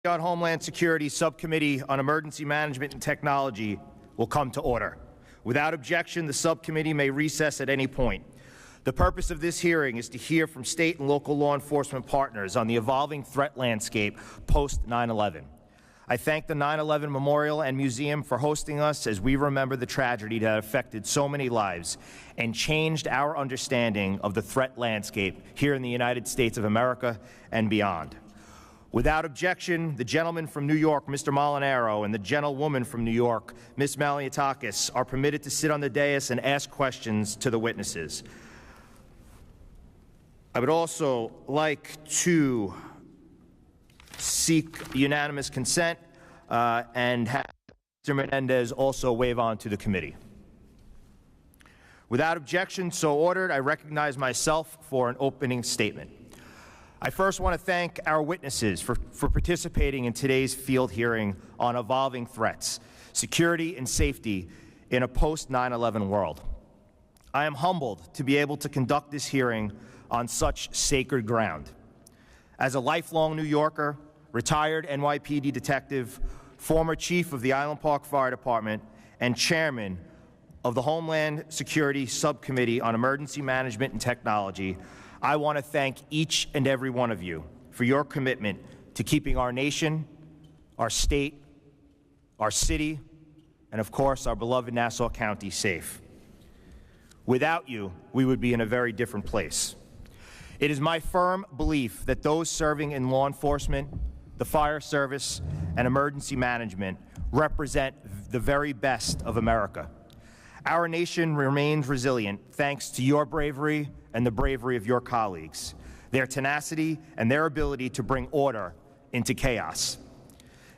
On Homeland Security Subcommittee on Emergency Management and Technology will come to order. Without objection, the subcommittee may recess at any point. The purpose of this hearing is to hear from state and local law enforcement partners on the evolving threat landscape post-9/11. I thank the 9/11 Memorial and Museum for hosting us as we remember the tragedy that affected so many lives and changed our understanding of the threat landscape here in the United States of America and beyond. Without objection, the gentleman from New York, Mr. Molinaro, and the gentlewoman from New York, Ms. Maliotakis, are permitted to sit on the dais and ask questions to the witnesses. I would also like to seek unanimous consent and have Mr. Menendez also wave on to the committee. Without objection, so ordered, I recognize myself for an opening statement. I first want to thank our witnesses for participating in today's field hearing on evolving threats, security and safety in a post-9/11 world. I am humbled to be able to conduct this hearing on such sacred ground. As a lifelong New Yorker, retired NYPD detective, former chief of the Island Park Fire Department, and chairman of the Homeland Security Subcommittee on Emergency Management and Technology, I want to thank each and every one of you for your commitment to keeping our nation, our state, our city, and of course our beloved Nassau County safe. Without you, we would be in a very different place. It is my firm belief that those serving in law enforcement, the fire service, and emergency management represent the very best of America. Our nation remains resilient thanks to your bravery and the bravery of your colleagues, their tenacity and their ability to bring order into chaos.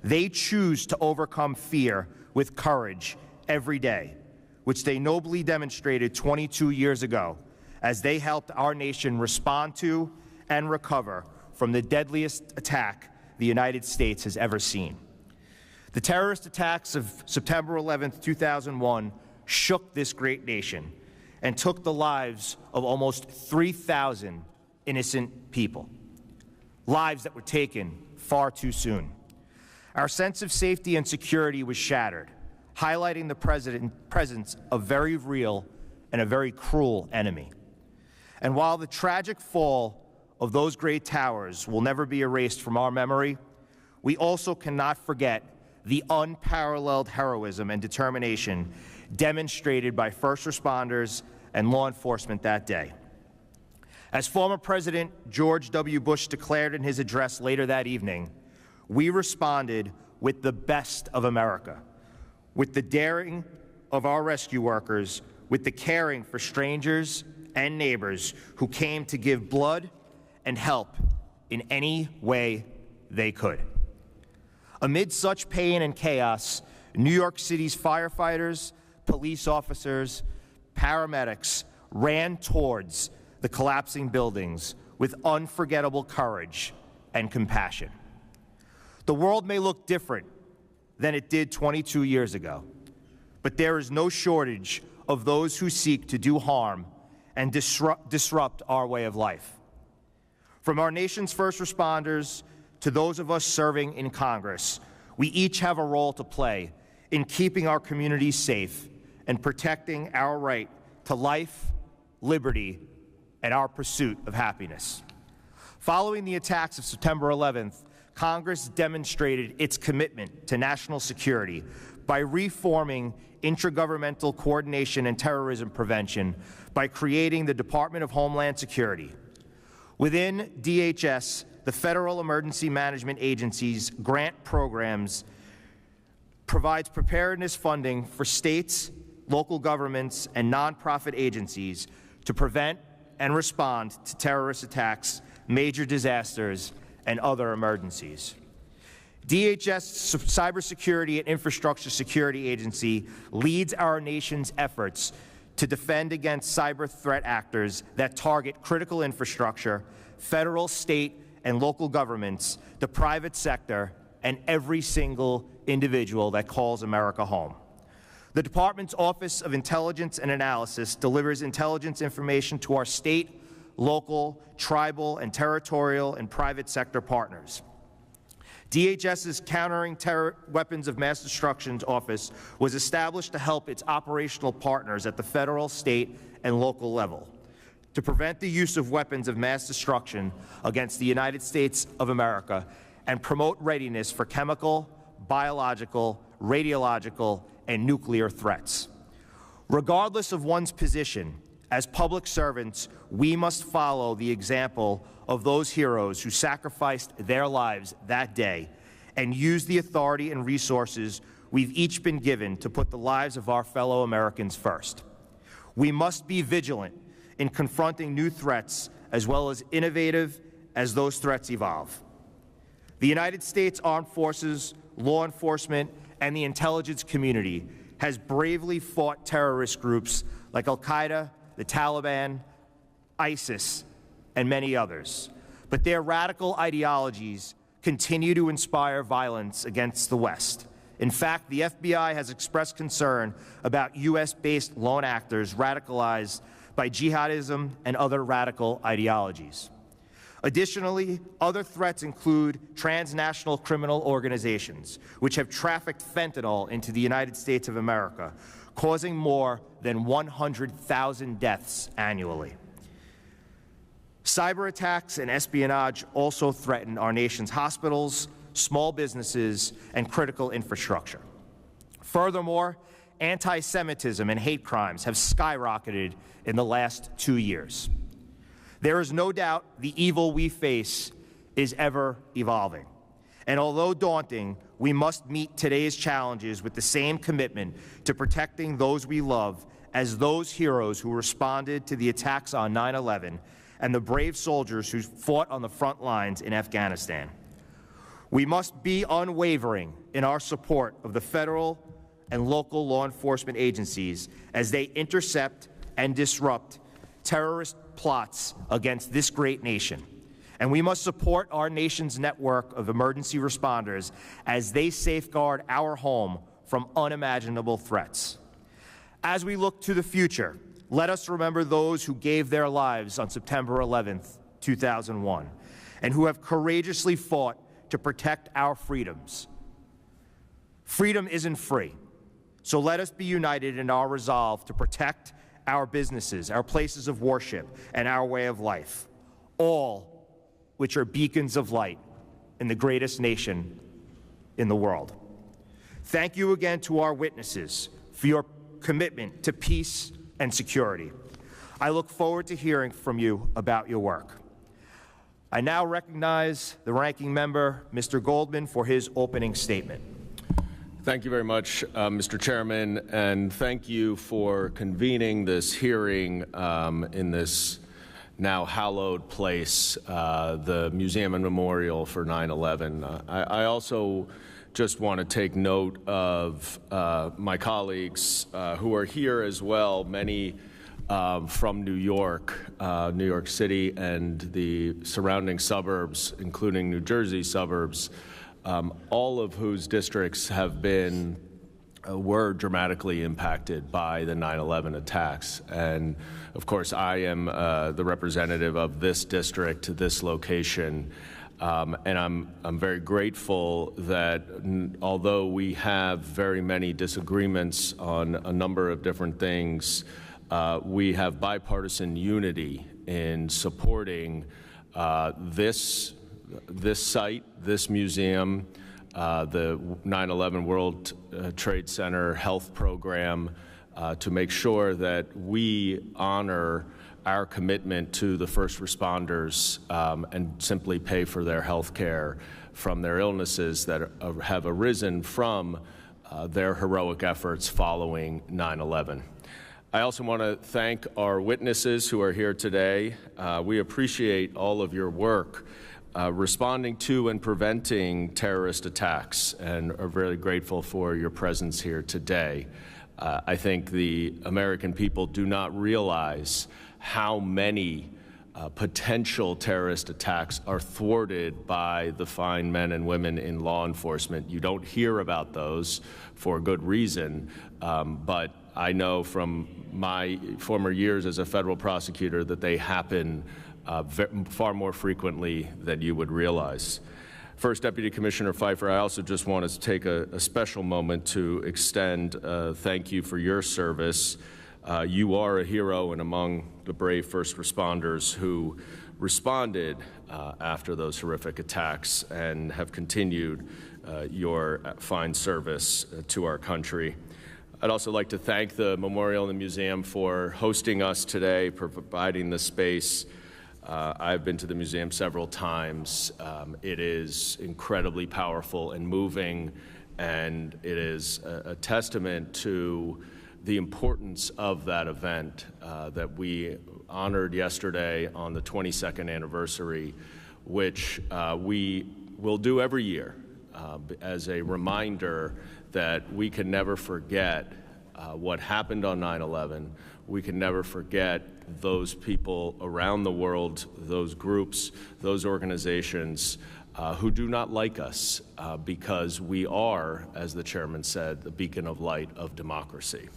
They choose to overcome fear with courage every day, which they nobly demonstrated 22 years ago as they helped our nation respond to and recover from the deadliest attack the United States has ever seen. The terrorist attacks of September 11th, 2001 shook this great nation and took the lives of almost 3,000 innocent people, lives that were taken far too soon. Our sense of safety and security was shattered, highlighting the presence of very real and a very cruel enemy. And while the tragic fall of those great towers will never be erased from our memory, we also cannot forget the unparalleled heroism and determination demonstrated by first responders and law enforcement that day. As former President George W. Bush declared in his address later that evening, we responded with the best of America, with the daring of our rescue workers, with the caring for strangers and neighbors who came to give blood and help in any way they could. Amid such pain and chaos, New York City's firefighters, police officers, paramedics ran towards the collapsing buildings with unforgettable courage and compassion. The world may look different than it did 22 years ago, but there is no shortage of those who seek to do harm and disrupt our way of life. From our nation's first responders to those of us serving in Congress, we each have a role to play in keeping our communities safe and protecting our right to life, liberty, and our pursuit of happiness. Following the attacks of September 11th, Congress demonstrated its commitment to national security by reforming intergovernmental coordination and terrorism prevention by creating the Department of Homeland Security. Within DHS, the Federal Emergency Management Agency's grant programs provides preparedness funding for states, local governments, and nonprofit agencies to prevent and respond to terrorist attacks, major disasters, and other emergencies. DHS Cybersecurity and Infrastructure Security Agency leads our nation's efforts to defend against cyber threat actors that target critical infrastructure, federal, state, and local governments, the private sector, and every single individual that calls America home. The Department's Office of Intelligence and Analysis delivers intelligence information to our state, local, tribal, and territorial and private sector partners. DHS's Countering Terror Weapons of Mass Destruction Office was established to help its operational partners at the federal, state, and local level to prevent the use of weapons of mass destruction against the United States of America and promote readiness for chemical, biological, radiological, and nuclear threats. Regardless of one's position, as public servants, we must follow the example of those heroes who sacrificed their lives that day and use the authority and resources we've each been given to put the lives of our fellow Americans first. We must be vigilant in confronting new threats as well as innovative as those threats evolve. The United States Armed Forces, law enforcement, and the intelligence community has bravely fought terrorist groups like Al-Qaeda, the Taliban, ISIS, and many others. But their radical ideologies continue to inspire violence against the West. In fact, the FBI has expressed concern about U.S.-based lone actors radicalized by jihadism and other radical ideologies. Additionally, other threats include transnational criminal organizations, which have trafficked fentanyl into the United States of America, causing more than 100,000 deaths annually. Cyber attacks and espionage also threaten our nation's hospitals, small businesses, and critical infrastructure. Furthermore, anti-Semitism and hate crimes have skyrocketed in the last 2 years. There is no doubt the evil we face is ever evolving. And although daunting, we must meet today's challenges with the same commitment to protecting those we love as those heroes who responded to the attacks on 9/11 and the brave soldiers who fought on the front lines in Afghanistan. We must be unwavering in our support of the federal and local law enforcement agencies as they intercept and disrupt terrorist plots against this great nation. And we must support our nation's network of emergency responders as they safeguard our home from unimaginable threats. As we look to the future, let us remember those who gave their lives on September 11th, 2001, and who have courageously fought to protect our freedoms. Freedom isn't free, so let us be united in our resolve to protect our businesses, our places of worship, and our way of life, all which are beacons of light in the greatest nation in the world. Thank you again to our witnesses for your commitment to peace and security. I look forward to hearing from you about your work. I now recognize the ranking member, Mr. Goldman, for his opening statement. Thank you very much, Mr. Chairman, and thank you for convening this hearing in this now hallowed place, the Museum and Memorial for 9/11. I also just want to take note of my colleagues who are here as well, many from New York City and the surrounding suburbs, including New Jersey suburbs, all of whose districts have been were dramatically impacted by the 9/11 attacks. And of course, I am the representative of this district, this location, and I'm very grateful that although we have very many disagreements on a number of different things, we have bipartisan unity in supporting this site, this museum, the 9/11 World Trade Center Health Program, to make sure that we honor our commitment to the first responders and simply pay for their health care from their illnesses that have arisen from their heroic efforts following 9/11. I also want to thank our witnesses who are here today. We appreciate all of your work responding to and preventing terrorist attacks, and are very grateful for your presence here today. I think the American people do not realize how many potential terrorist attacks are thwarted by the fine men and women in law enforcement. You don't hear about those for good reason, but I know from my former years as a federal prosecutor that they happen far more frequently than you would realize. First, Deputy Commissioner Pfeiffer, I also just want to take a special moment to extend thank you for your service. You are a hero and among the brave first responders who responded after those horrific attacks and have continued your fine service to our country. I'd also like to thank the Memorial and the Museum for hosting us today, providing the space. I've been to the museum several times. It is incredibly powerful and moving, and it is a testament to the importance of that event that we honored yesterday on the 22nd anniversary, which we will do every year as a reminder that we can never forget what happened on 9/11. We can never forget those people around the world, those groups, those organizations who do not like us because we are, as the chairman said, the beacon of light of democracy.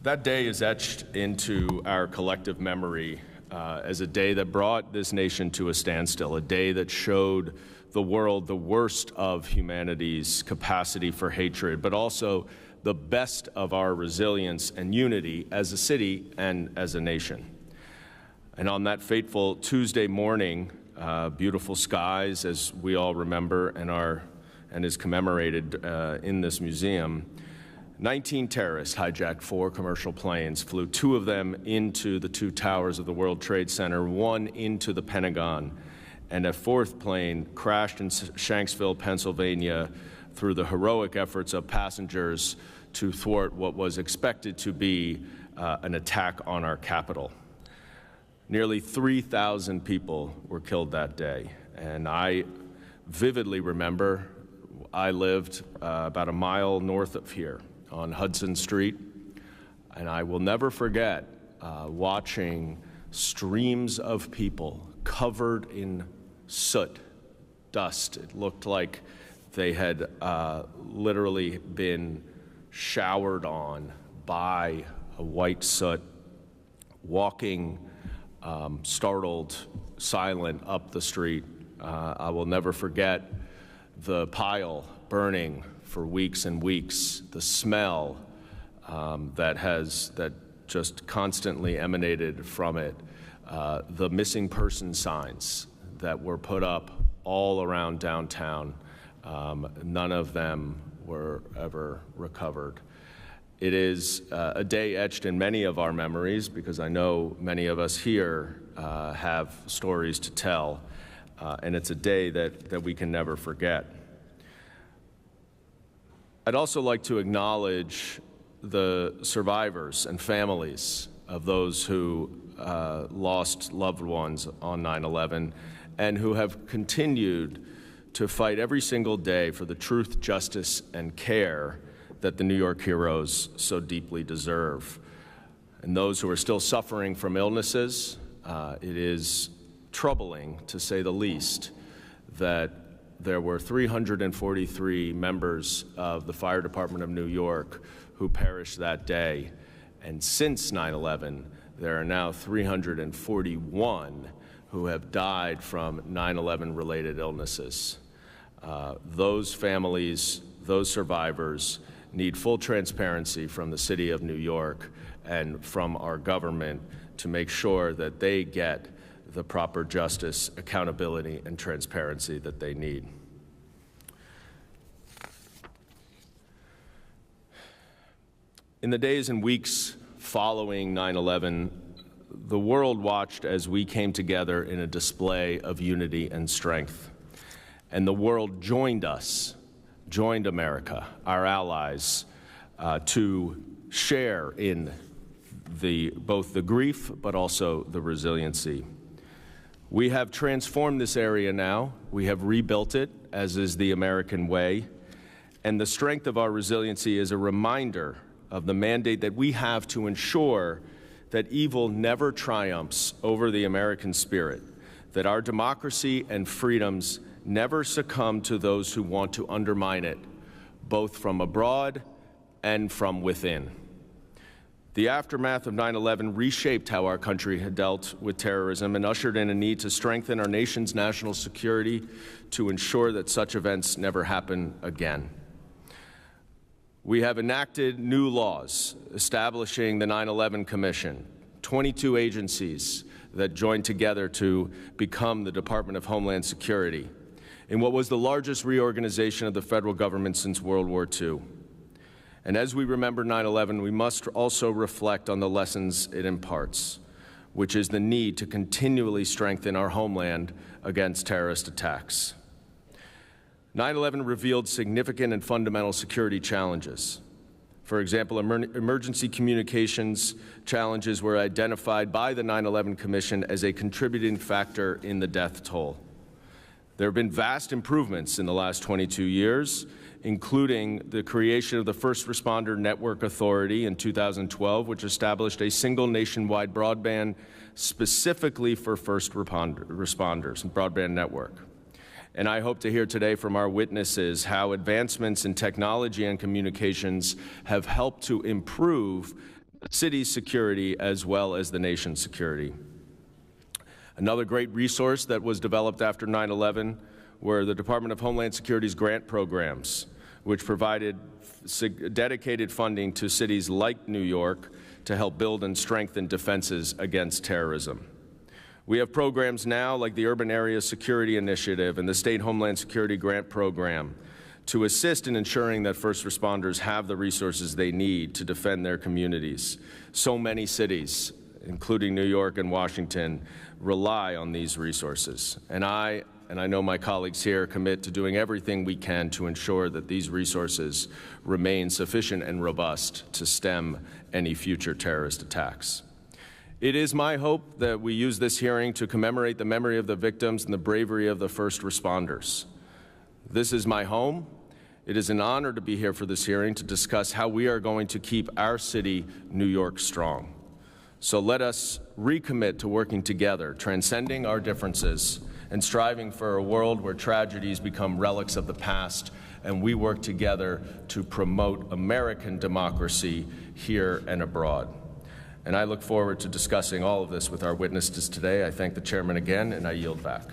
That day is etched into our collective memory as a day that brought this nation to a standstill, a day that showed the world the worst of humanity's capacity for hatred, but also the best of our resilience and unity as a city and as a nation. And on that fateful Tuesday morning, beautiful skies, as we all remember and is commemorated in this museum, 19 terrorists hijacked 4 commercial planes, flew 2 of them into the 2 towers of the World Trade Center, 1 into the Pentagon, and a 4th plane crashed in Shanksville, Pennsylvania, through the heroic efforts of passengers to thwart what was expected to be an attack on our capital. Nearly 3,000 people were killed that day, and I vividly remember I lived about a mile north of here on Hudson Street, and I will never forget watching streams of people covered in soot, dust. It looked like they had literally been showered on by a white soot, walking startled, silent up the street. I will never forget the pile burning for weeks and weeks, the smell that just constantly emanated from it, the missing person signs that were put up all around downtown. None of them were ever recovered. It is a day etched in many of our memories because I know many of us here have stories to tell, and it's a day that we can never forget. I'd also like to acknowledge the survivors and families of those who lost loved ones on 9/11 and who have continued to fight every single day for the truth, justice, and care that the New York heroes so deeply deserve. And those who are still suffering from illnesses, it is troubling, to say the least, that there were 343 members of the Fire Department of New York who perished that day. And since 9/11, there are now 341 who have died from 9/11 related illnesses. Those families, those survivors, need full transparency from the City of New York and from our government to make sure that they get the proper justice, accountability, and transparency that they need. In the days and weeks following 9/11, the world watched as we came together in a display of unity and strength. And the world joined us, joined America, our allies, to share in both the grief but also the resiliency. We have transformed this area now. We have rebuilt it, as is the American way. And the strength of our resiliency is a reminder of the mandate that we have to ensure that evil never triumphs over the American spirit, that our democracy and freedoms never succumb to those who want to undermine it, both from abroad and from within. The aftermath of 9/11 reshaped how our country had dealt with terrorism and ushered in a need to strengthen our nation's national security to ensure that such events never happen again. We have enacted new laws establishing the 9/11 Commission, 22 agencies that joined together to become the Department of Homeland Security, in what was the largest reorganization of the federal government since World War II. And as we remember 9/11, we must also reflect on the lessons it imparts, which is the need to continually strengthen our homeland against terrorist attacks. 9/11 revealed significant and fundamental security challenges. For example, emergency communications challenges were identified by the 9/11 Commission as a contributing factor in the death toll. There have been vast improvements in the last 22 years, including the creation of the First Responder Network Authority in 2012, which established a single nationwide broadband specifically for first responders, broadband network. And I hope to hear today from our witnesses how advancements in technology and communications have helped to improve the city's security as well as the nation's security. Another great resource that was developed after 9/11 were the Department of Homeland Security's grant programs, which provided dedicated funding to cities like New York to help build and strengthen defenses against terrorism. We have programs now like the Urban Area Security Initiative and the State Homeland Security Grant Program to assist in ensuring that first responders have the resources they need to defend their communities. So many cities, including New York and Washington, rely on these resources. And I know my colleagues here commit to doing everything we can to ensure that these resources remain sufficient and robust to stem any future terrorist attacks. It is my hope that we use this hearing to commemorate the memory of the victims and the bravery of the first responders. This is my home. It is an honor to be here for this hearing to discuss how we are going to keep our city, New York, strong. So let us recommit to working together, transcending our differences, and striving for a world where tragedies become relics of the past, and we work together to promote American democracy here and abroad. And I look forward to discussing all of this with our witnesses today. I thank the chairman again, and I yield back.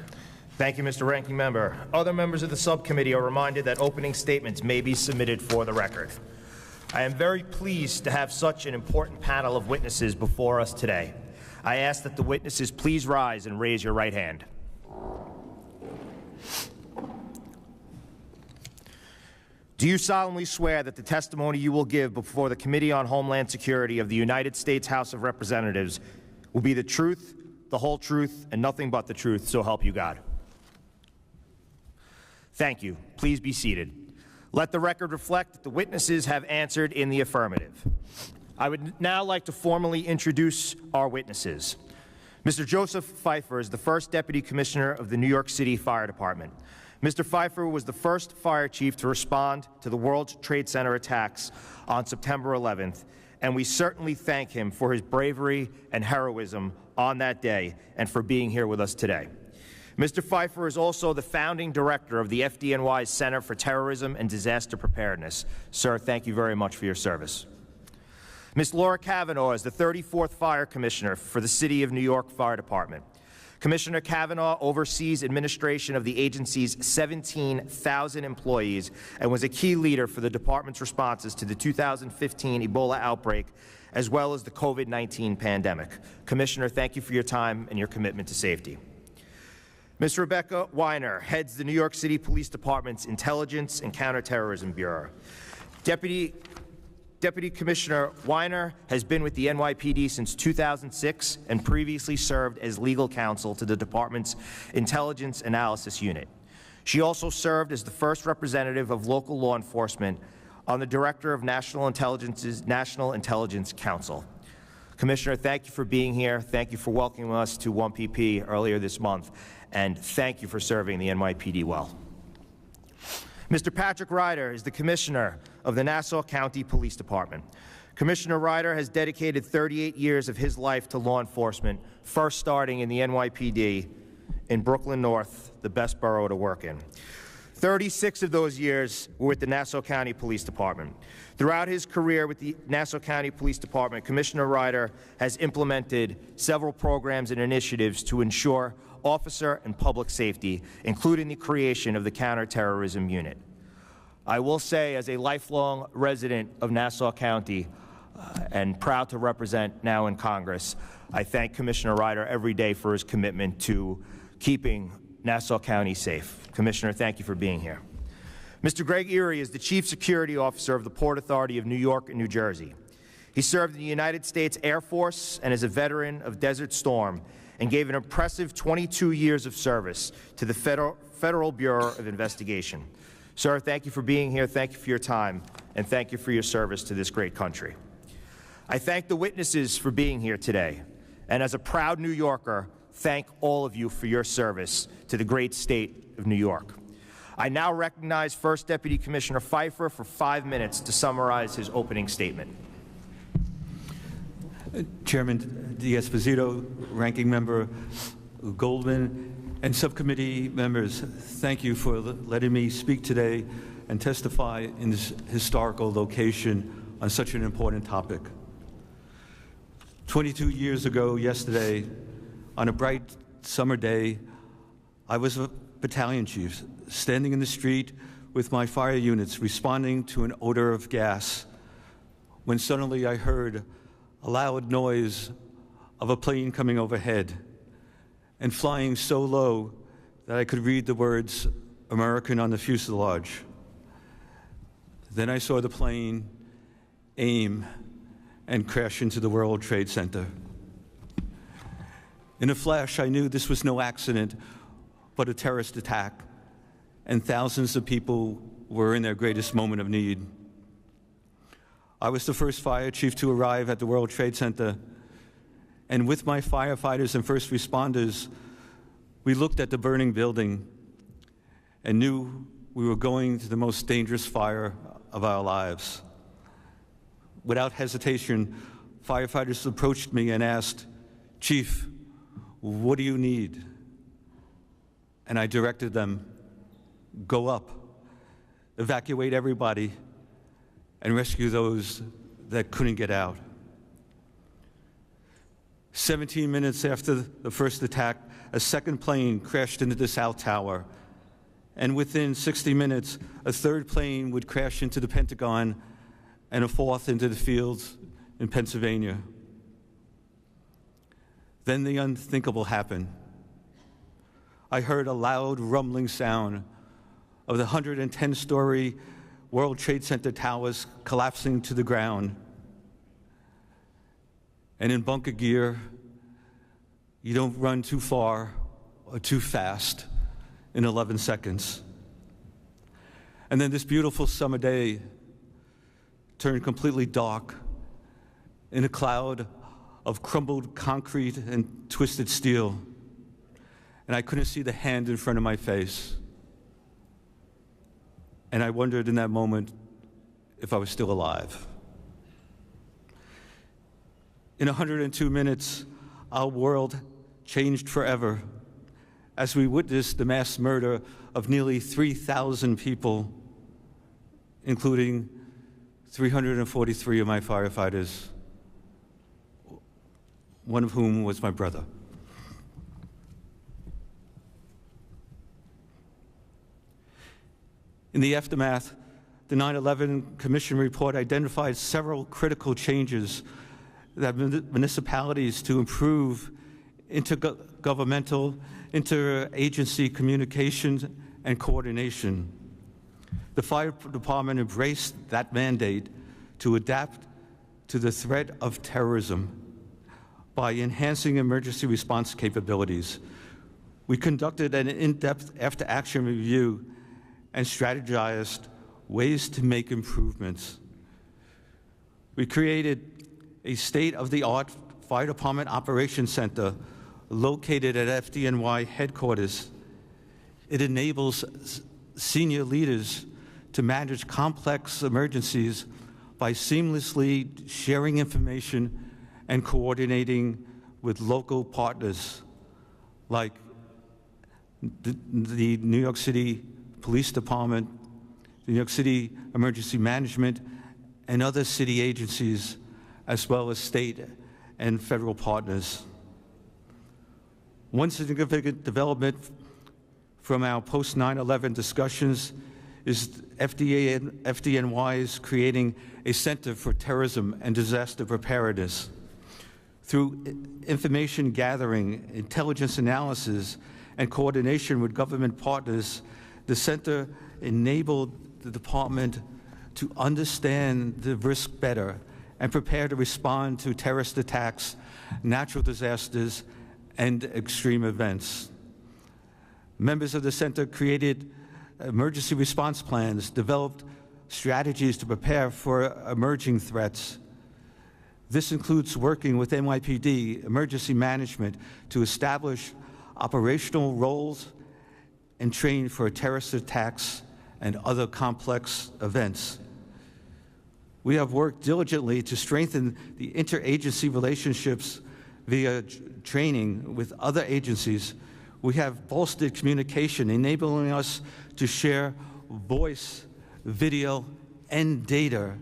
Thank you, Mr. Ranking Member. Other members of the subcommittee are reminded that opening statements may be submitted for the record. I am very pleased to have such an important panel of witnesses before us today. I ask that the witnesses please rise and raise your right hand. Do you solemnly swear that the testimony you will give before the Committee on Homeland Security of the United States House of Representatives will be the truth, the whole truth, and nothing but the truth, so help you God? Thank you. Please be seated. Let the record reflect that the witnesses have answered in the affirmative. I would now like to formally introduce our witnesses. Mr. Joseph Pfeiffer is the first Deputy Commissioner of the New York City Fire Department. Mr. Pfeiffer was the first fire chief to respond to the World Trade Center attacks on September 11th, and we certainly thank him for his bravery and heroism on that day and for being here with us today. Mr. Pfeiffer is also the founding director of the FDNY's Center for Terrorism and Disaster Preparedness. Sir, thank you very much for your service. Ms. Laura Kavanaugh is the 34th Fire Commissioner for the City of New York Fire Department. Commissioner Kavanaugh oversees administration of the agency's 17,000 employees and was a key leader for the department's responses to the 2015 Ebola outbreak, as well as the COVID-19 pandemic. Commissioner, thank you for your time and your commitment to safety. Ms. Rebecca Weiner heads the New York City Police Department's Intelligence and Counterterrorism Bureau. Deputy Commissioner Weiner has been with the NYPD since 2006 and previously served as legal counsel to the department's Intelligence Analysis Unit. She also served as the first representative of local law enforcement on the Director of National Intelligence's National Intelligence Council. Commissioner, thank you for being here. Thank you for welcoming us to 1PP earlier this month, and thank you for serving the NYPD well. Mr. Patrick Ryder is the Commissioner of the Nassau County Police Department. Commissioner Ryder has dedicated 38 years of his life to law enforcement, first starting in the NYPD in Brooklyn North, the best borough to work in. 36 of those years were with the Nassau County Police Department. Throughout his career with the Nassau County Police Department, Commissioner Ryder has implemented several programs and initiatives to ensure officer and public safety, including the creation of the Counterterrorism Unit. I will say, as a lifelong resident of Nassau County and proud to represent now in Congress, I thank Commissioner Ryder every day for his commitment to keeping Nassau County safe. Commissioner, thank you for being here. Mr. Greg Erie is the Chief Security Officer of the Port Authority of New York and New Jersey. He served in the United States Air Force and is a veteran of Desert Storm and gave an impressive 22 years of service to the Federal Bureau of Investigation. Sir, thank you for being here, thank you for your time, and thank you for your service to this great country. I thank the witnesses for being here today, and as a proud New Yorker, thank all of you for your service to the great state of New York. I now recognize First Deputy Commissioner Pfeiffer for 5 minutes to summarize his opening statement. Chairman D'Esposito, Ranking Member Goldman, and subcommittee members, thank you for letting me speak today and testify in this historical location on such an important topic. 22 years ago yesterday, on a bright summer day, I was a battalion chief standing in the street with my fire units responding to an odor of gas when suddenly I heard a loud noise of a plane coming overhead and flying so low that I could read the words American on the fuselage. Then I saw the plane aim and crash into the World Trade Center. In a flash, I knew this was no accident, but a terrorist attack, and thousands of people were in their greatest moment of need. I was the first fire chief to arrive at the World Trade Center, and with my firefighters and first responders, we looked at the burning building and knew we were going to the most dangerous fire of our lives. Without hesitation, firefighters approached me and asked, "Chief, what do you need?" And I directed them, "Go up, evacuate everybody, and rescue those that couldn't get out." 17 minutes after the first attack, a second plane crashed into the South Tower. And within 60 minutes, a third plane would crash into the Pentagon and a fourth into the fields in Pennsylvania. Then the unthinkable happened. I heard a loud rumbling sound of the 110-story World Trade Center towers collapsing to the ground. And in bunker gear, you don't run too far or too fast in 11 seconds. And then this beautiful summer day turned completely dark in a cloud of crumbled concrete and twisted steel. And I couldn't see the hand in front of my face. And I wondered in that moment if I was still alive. In 102 minutes, our world changed forever as we witnessed the mass murder of nearly 3,000 people, including 343 of my firefighters, one of whom was my brother. In the aftermath, the 9/11 Commission report identified several critical changes that municipalities to improve intergovernmental, interagency communications and coordination. The fire department embraced that mandate to adapt to the threat of terrorism by enhancing emergency response capabilities. We conducted an in-depth after-action review and strategized ways to make improvements. We created a state-of-the-art fire department operations center located at FDNY headquarters. It enables senior leaders to manage complex emergencies by seamlessly sharing information and coordinating with local partners like the New York City Police Department, the New York City Emergency Management, and other city agencies, as well as state and federal partners. One significant development from our post-9/11 discussions is FDNY's creating a Center for Terrorism and Disaster Preparedness. Through information gathering, intelligence analysis, and coordination with government partners, the center enabled the department to understand the risk better and prepare to respond to terrorist attacks, natural disasters, and extreme events. Members of the center created emergency response plans, developed strategies to prepare for emerging threats. This includes working with NYPD Emergency Management to establish operational roles and train for terrorist attacks and other complex events. We have worked diligently to strengthen the interagency relationships via training with other agencies. We have bolstered communication, enabling us to share voice, video, and data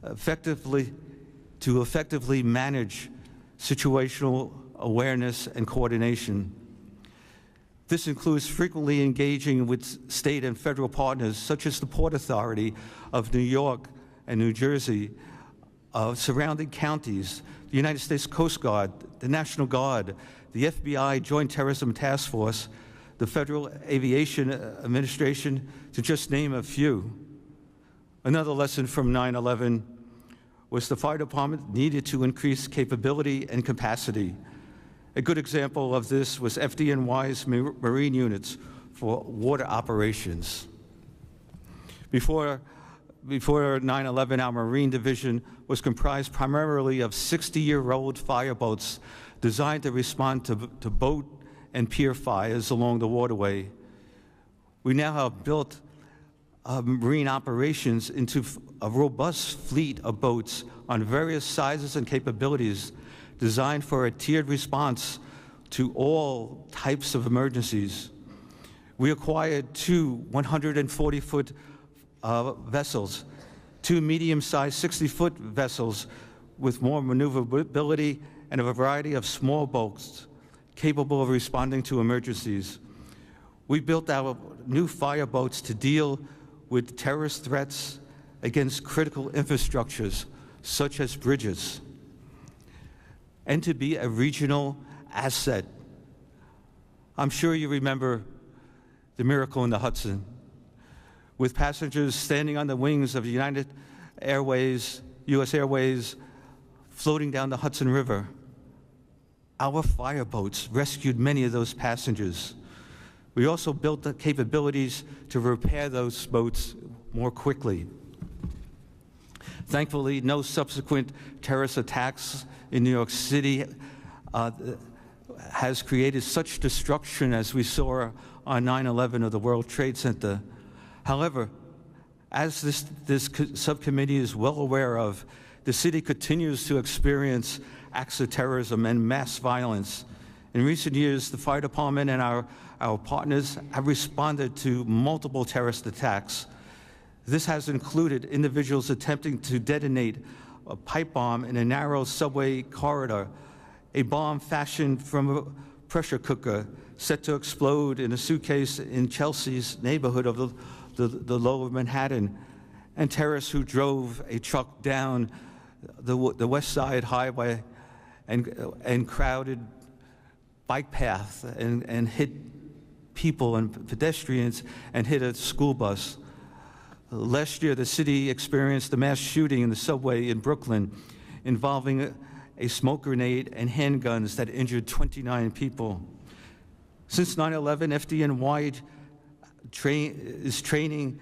to effectively manage situational awareness and coordination. This includes frequently engaging with state and federal partners, such as the Port Authority of New York and New Jersey, surrounding counties, the United States Coast Guard, the National Guard, the FBI Joint Terrorism Task Force, the Federal Aviation Administration, to just name a few. Another lesson from 9/11 was the fire department needed to increase capability and capacity. A good example of this was FDNY's Marine units for water operations. Before 9/11, our Marine Division was comprised primarily of 60-year-old fireboats designed to respond to boat and pier fires along the waterway. We now have built marine operations into a robust fleet of boats on various sizes and capabilities designed for a tiered response to all types of emergencies. We acquired 2 140-foot vessels, 2 medium-sized 60-foot vessels with more maneuverability, and a variety of small boats capable of responding to emergencies. We built our new fireboats to deal with terrorist threats against critical infrastructures, such as bridges, and to be a regional asset. I'm sure you remember the miracle in the Hudson, with passengers standing on the wings of the United Airways, U.S. Airways, floating down the Hudson River. Our fireboats rescued many of those passengers. We also built the capabilities to repair those boats more quickly. Thankfully, no subsequent terrorist attacks in New York City has created such destruction as we saw on 9/11 of the World Trade Center. However, as this subcommittee is well aware of, the city continues to experience acts of terrorism and mass violence. In recent years, the fire department and our partners have responded to multiple terrorist attacks. This has included individuals attempting to detonate a pipe bomb in a narrow subway corridor, a bomb fashioned from a pressure cooker set to explode in a suitcase in Chelsea's neighborhood of the Lower Manhattan, and terrorists who drove a truck down the West Side Highway and crowded bike path and hit people and pedestrians and hit a school bus. Last year, the city experienced a mass shooting in the subway in Brooklyn involving a smoke grenade and handguns that injured 29 people. Since 9/11, FDNY training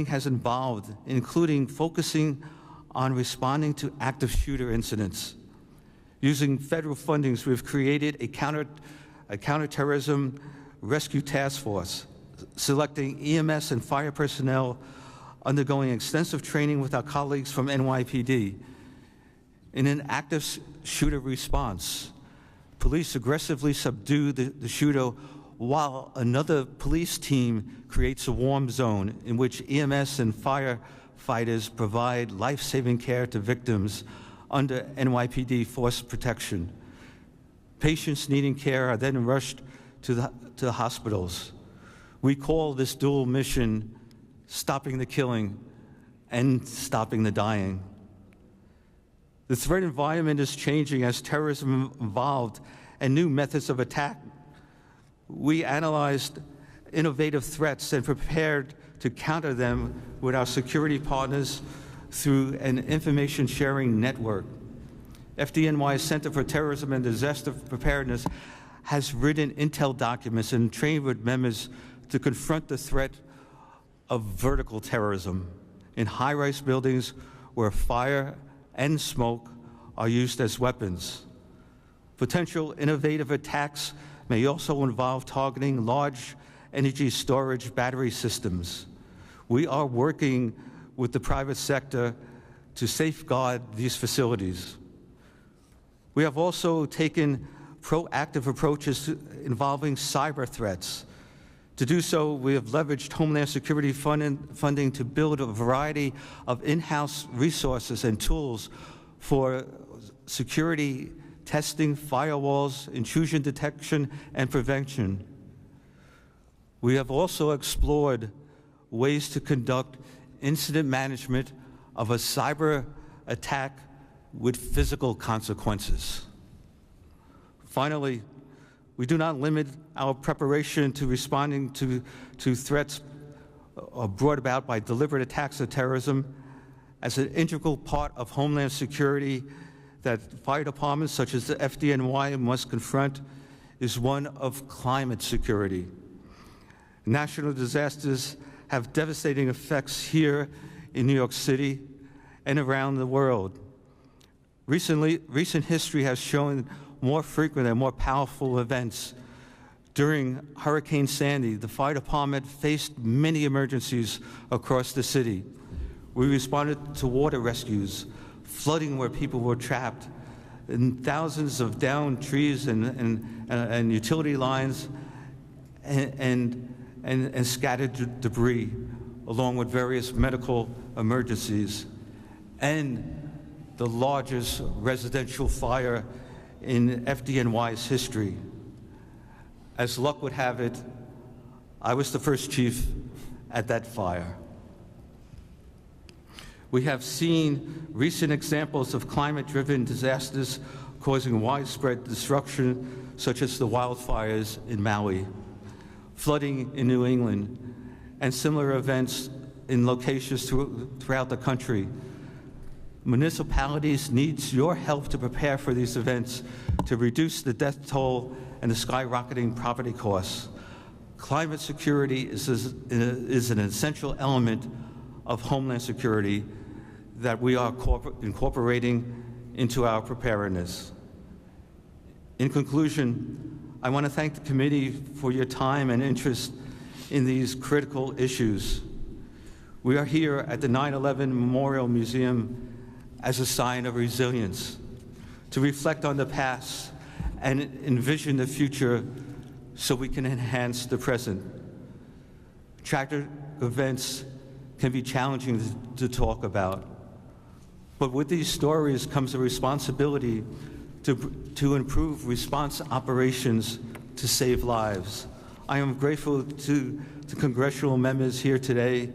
has evolved, including focusing on responding to active shooter incidents. Using federal fundings, we've created a counterterrorism rescue task force, selecting EMS and fire personnel, undergoing extensive training with our colleagues from NYPD. In an active shooter response, police aggressively subdue the shooter while another police team creates a warm zone in which EMS and firefighters provide life-saving care to victims under NYPD force protection. Patients needing care are then rushed to the hospitals. We call this dual mission stopping the killing and stopping the dying. The threat environment is changing as terrorism evolved and new methods of attack. We analyzed innovative threats and prepared to counter them with our security partners through an information sharing network. FDNY's Center for Terrorism and Disaster Preparedness has written intel documents and trained with members to confront the threat of vertical terrorism in high-rise buildings where fire and smoke are used as weapons. Potential innovative attacks may also involve targeting large energy storage battery systems. We are working with the private sector to safeguard these facilities. We have also taken proactive approaches involving cyber threats. To do so, we have leveraged Homeland Security funding to build a variety of in-house resources and tools for security testing, firewalls, intrusion detection, and prevention. We have also explored ways to conduct incident management of a cyber attack with physical consequences. Finally, we do not limit our preparation to responding to threats brought about by deliberate attacks of terrorism. As an integral part of Homeland Security that fire departments such as the FDNY must confront is one of climate security. National disasters have devastating effects here in New York City and around the world. Recent history has shown more frequent and more powerful events. During Hurricane Sandy, the fire department faced many emergencies across the city. We responded to water rescues, flooding where people were trapped, and thousands of downed trees and utility lines and scattered debris, along with various medical emergencies, and the largest residential fire in FDNY's history. As luck would have it, I was the first chief at that fire. We have seen recent examples of climate-driven disasters causing widespread destruction, such as the wildfires in Maui, flooding in New England, and similar events in locations throughout the country. Municipalities need your help to prepare for these events, to reduce the death toll and the skyrocketing property costs. Climate security is an essential element of Homeland Security that we are incorporating into our preparedness. In conclusion, I want to thank the committee for your time and interest in these critical issues. We are here at the 9/11 Memorial Museum as a sign of resilience, to reflect on the past and envision the future so we can enhance the present. Tragic events can be challenging to talk about, but with these stories comes a responsibility to improve response operations to save lives. I am grateful to congressional members here today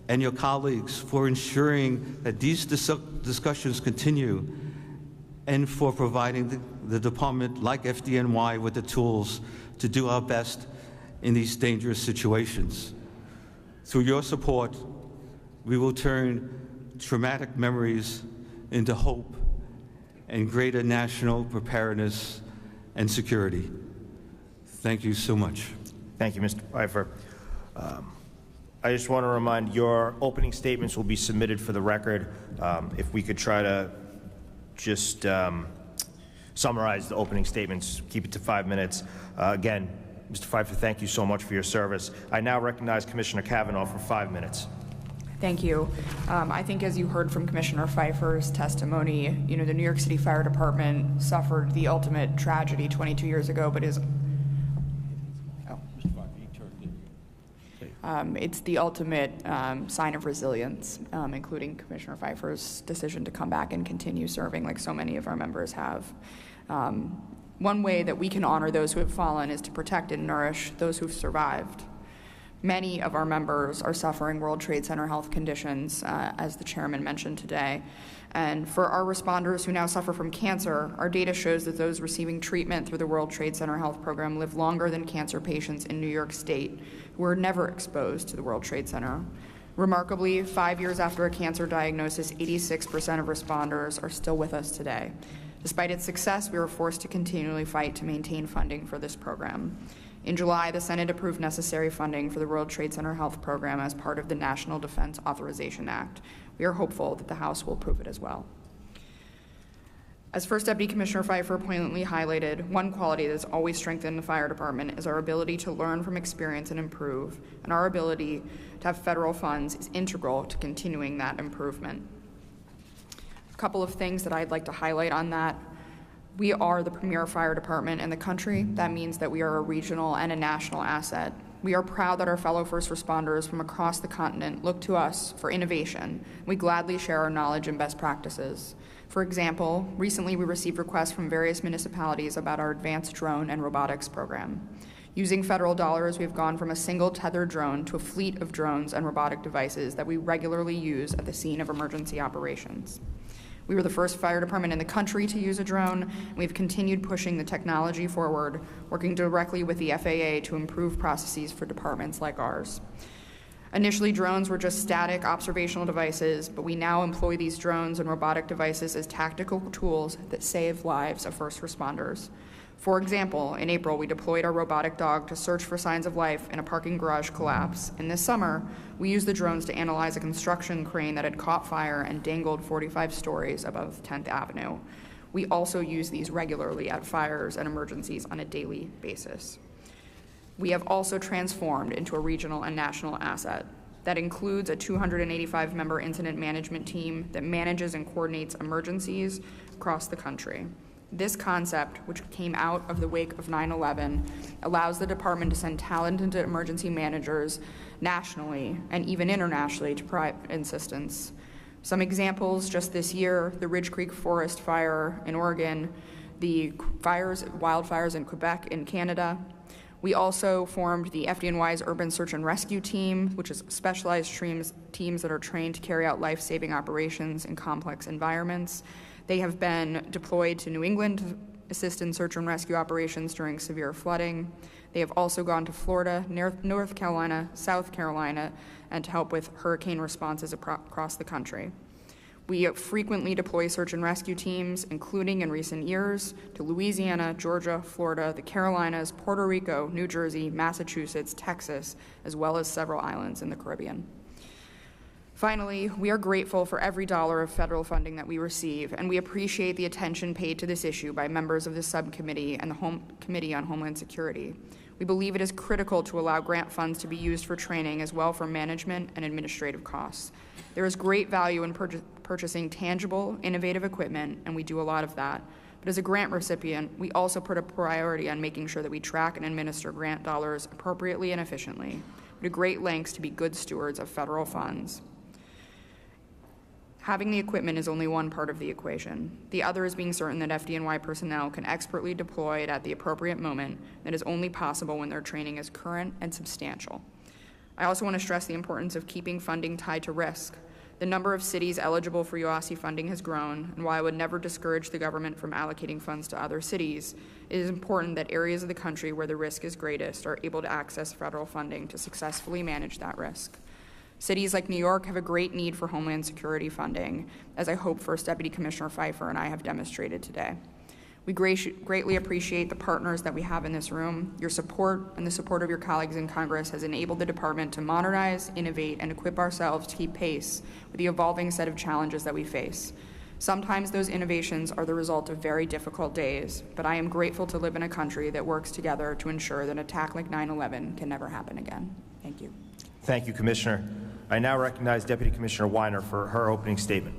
and your colleagues for ensuring that these discussions continue and for providing the department, like FDNY, with the tools to do our best in these dangerous situations. Through your support, we will turn traumatic memories into hope and greater national preparedness and security. Thank you so much. Thank you, Mr. Pfeiffer. I just want to remind your opening statements will be submitted for the record. If we could try to just summarize the opening statements, keep it to 5 minutes. Again, Mr. Pfeiffer, thank you so much for your service. I now recognize Commissioner Kavanaugh for 5 minutes. Thank you. I think as you heard from Commissioner Pfeiffer's testimony, the New York City Fire Department suffered the ultimate tragedy 22 years ago, but is It's the ultimate sign of resilience, including Commissioner Pfeiffer's decision to come back and continue serving like so many of our members have. One way that we can honor those who have fallen is to protect and nourish those who've survived. Many of our members are suffering World Trade Center health conditions, as the chairman mentioned today. And for our responders who now suffer from cancer, our data shows that those receiving treatment through the World Trade Center Health Program live longer than cancer patients in New York State who were never exposed to the World Trade Center. Remarkably, 5 years after a cancer diagnosis, 86% of responders are still with us today. Despite its success, we were forced to continually fight to maintain funding for this program. In July, the Senate approved necessary funding for the World Trade Center Health Program as part of the National Defense Authorization Act. We are hopeful that the House will approve it as well. As First Deputy Commissioner Pfeiffer poignantly highlighted, one quality that has always strengthened the fire department is our ability to learn from experience and improve, and our ability to have federal funds is integral to continuing that improvement. A couple of things that I'd like to highlight on that. We are the premier fire department in the country. That means that we are a regional and a national asset. We are proud that our fellow first responders from across the continent look to us for innovation. We gladly share our knowledge and best practices. For example, recently we received requests from various municipalities about our advanced drone and robotics program. Using federal dollars, we have gone from a single tethered drone to a fleet of drones and robotic devices that we regularly use at the scene of emergency operations. We were the first fire department in the country to use a drone. We've continued pushing the technology forward, working directly with the FAA to improve processes for departments like ours. Initially, drones were just static observational devices, but we now employ these drones and robotic devices as tactical tools that save lives of first responders. For example, in April, we deployed our robotic dog to search for signs of life in a parking garage collapse. And this summer, we used the drones to analyze a construction crane that had caught fire and dangled 45 stories above 10th Avenue. We also use these regularly at fires and emergencies on a daily basis. We have also transformed into a regional and national asset. That includes a 285-member incident management team that manages and coordinates emergencies across the country. This concept, which came out of the wake of 9/11, allows the department to send talented emergency managers nationally and even internationally to provide assistance. Some examples just this year: the Ridge Creek Forest Fire in Oregon, the wildfires in Quebec in Canada. We also formed the FDNY's Urban Search and Rescue Team, which is specialized teams that are trained to carry out life-saving operations in complex environments. They have been deployed to New England to assist in search and rescue operations during severe flooding. They have also gone to Florida, North Carolina, South Carolina, and to help with hurricane responses across the country. We frequently deploy search and rescue teams, including in recent years, to Louisiana, Georgia, Florida, the Carolinas, Puerto Rico, New Jersey, Massachusetts, Texas, as well as several islands in the Caribbean. Finally, we are grateful for every dollar of federal funding that we receive, and we appreciate the attention paid to this issue by members of the Subcommittee and the Committee on Homeland Security. We believe it is critical to allow grant funds to be used for training as well for management and administrative costs. There is great value in purchasing tangible, innovative equipment, and we do a lot of that. But as a grant recipient, we also put a priority on making sure that we track and administer grant dollars appropriately and efficiently. We do great lengths to be good stewards of federal funds. Having the equipment is only one part of the equation. The other is being certain that FDNY personnel can expertly deploy it at the appropriate moment. That is only possible when their training is current and substantial. I also want to stress the importance of keeping funding tied to risk. The number of cities eligible for UASI funding has grown, and while I would never discourage the government from allocating funds to other cities, it is important that areas of the country where the risk is greatest are able to access federal funding to successfully manage that risk. Cities like New York have a great need for Homeland Security funding, as I hope First Deputy Commissioner Pfeiffer and I have demonstrated today. We greatly appreciate the partners that we have in this room. Your support and the support of your colleagues in Congress has enabled the department to modernize, innovate, and equip ourselves to keep pace with the evolving set of challenges that we face. Sometimes those innovations are the result of very difficult days, but I am grateful to live in a country that works together to ensure that an attack like 9/11 can never happen again. Thank you. Thank you, Commissioner. I now recognize Deputy Commissioner Weiner for her opening statement.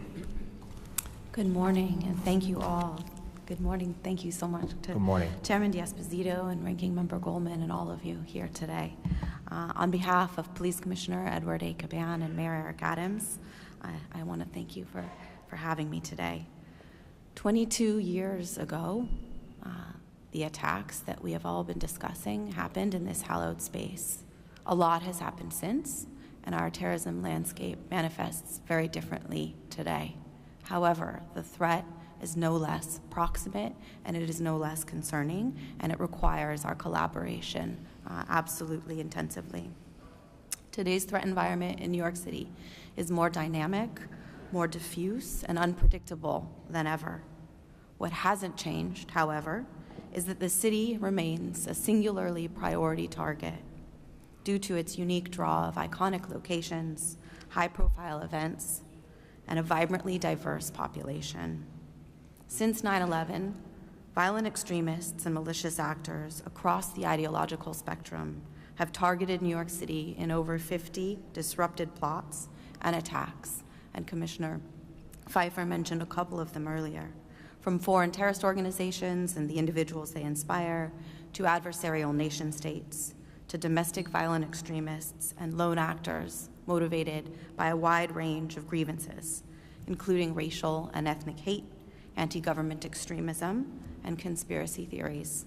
Good morning, and thank you all. Good morning. Thank you so much to Good morning. Chairman D'Esposito and Ranking Member Goldman and all of you here today. On behalf of Police Commissioner Edward A. Caban and Mayor Eric Adams, I want to thank you for having me today. 22 years ago, the attacks that we have all been discussing happened in this hallowed space. A lot has happened since, and our terrorism landscape manifests very differently today. However, the threat is no less proximate, and it is no less concerning, and it requires our collaboration absolutely intensively. Today's threat environment in New York City is more dynamic, more diffuse, and unpredictable than ever. What hasn't changed, however, is that the city remains a singularly priority target due to its unique draw of iconic locations, high-profile events, and a vibrantly diverse population. Since 9/11, violent extremists and malicious actors across the ideological spectrum have targeted New York City in over 50 disrupted plots and attacks, and Commissioner Pfeiffer mentioned a couple of them earlier. From foreign terrorist organizations and the individuals they inspire, to adversarial nation states, to domestic violent extremists and lone actors motivated by a wide range of grievances, including racial and ethnic hate, anti-government extremism, and conspiracy theories.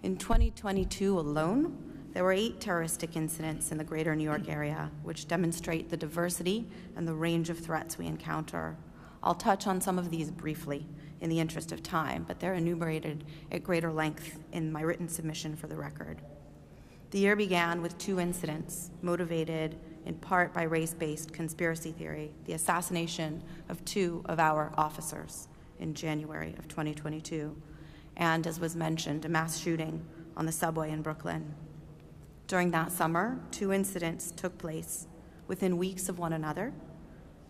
In 2022 alone, there were 8 terroristic incidents in the greater New York area, which demonstrate the diversity and the range of threats we encounter. I'll touch on some of these briefly in the interest of time, but they're enumerated at greater length in my written submission for the record. The year began with 2 incidents motivated in part by race-based conspiracy theory, the assassination of 2 of our officers in January of 2022, and, as was mentioned, a mass shooting on the subway in Brooklyn. During that summer, 2 incidents took place within weeks of one another,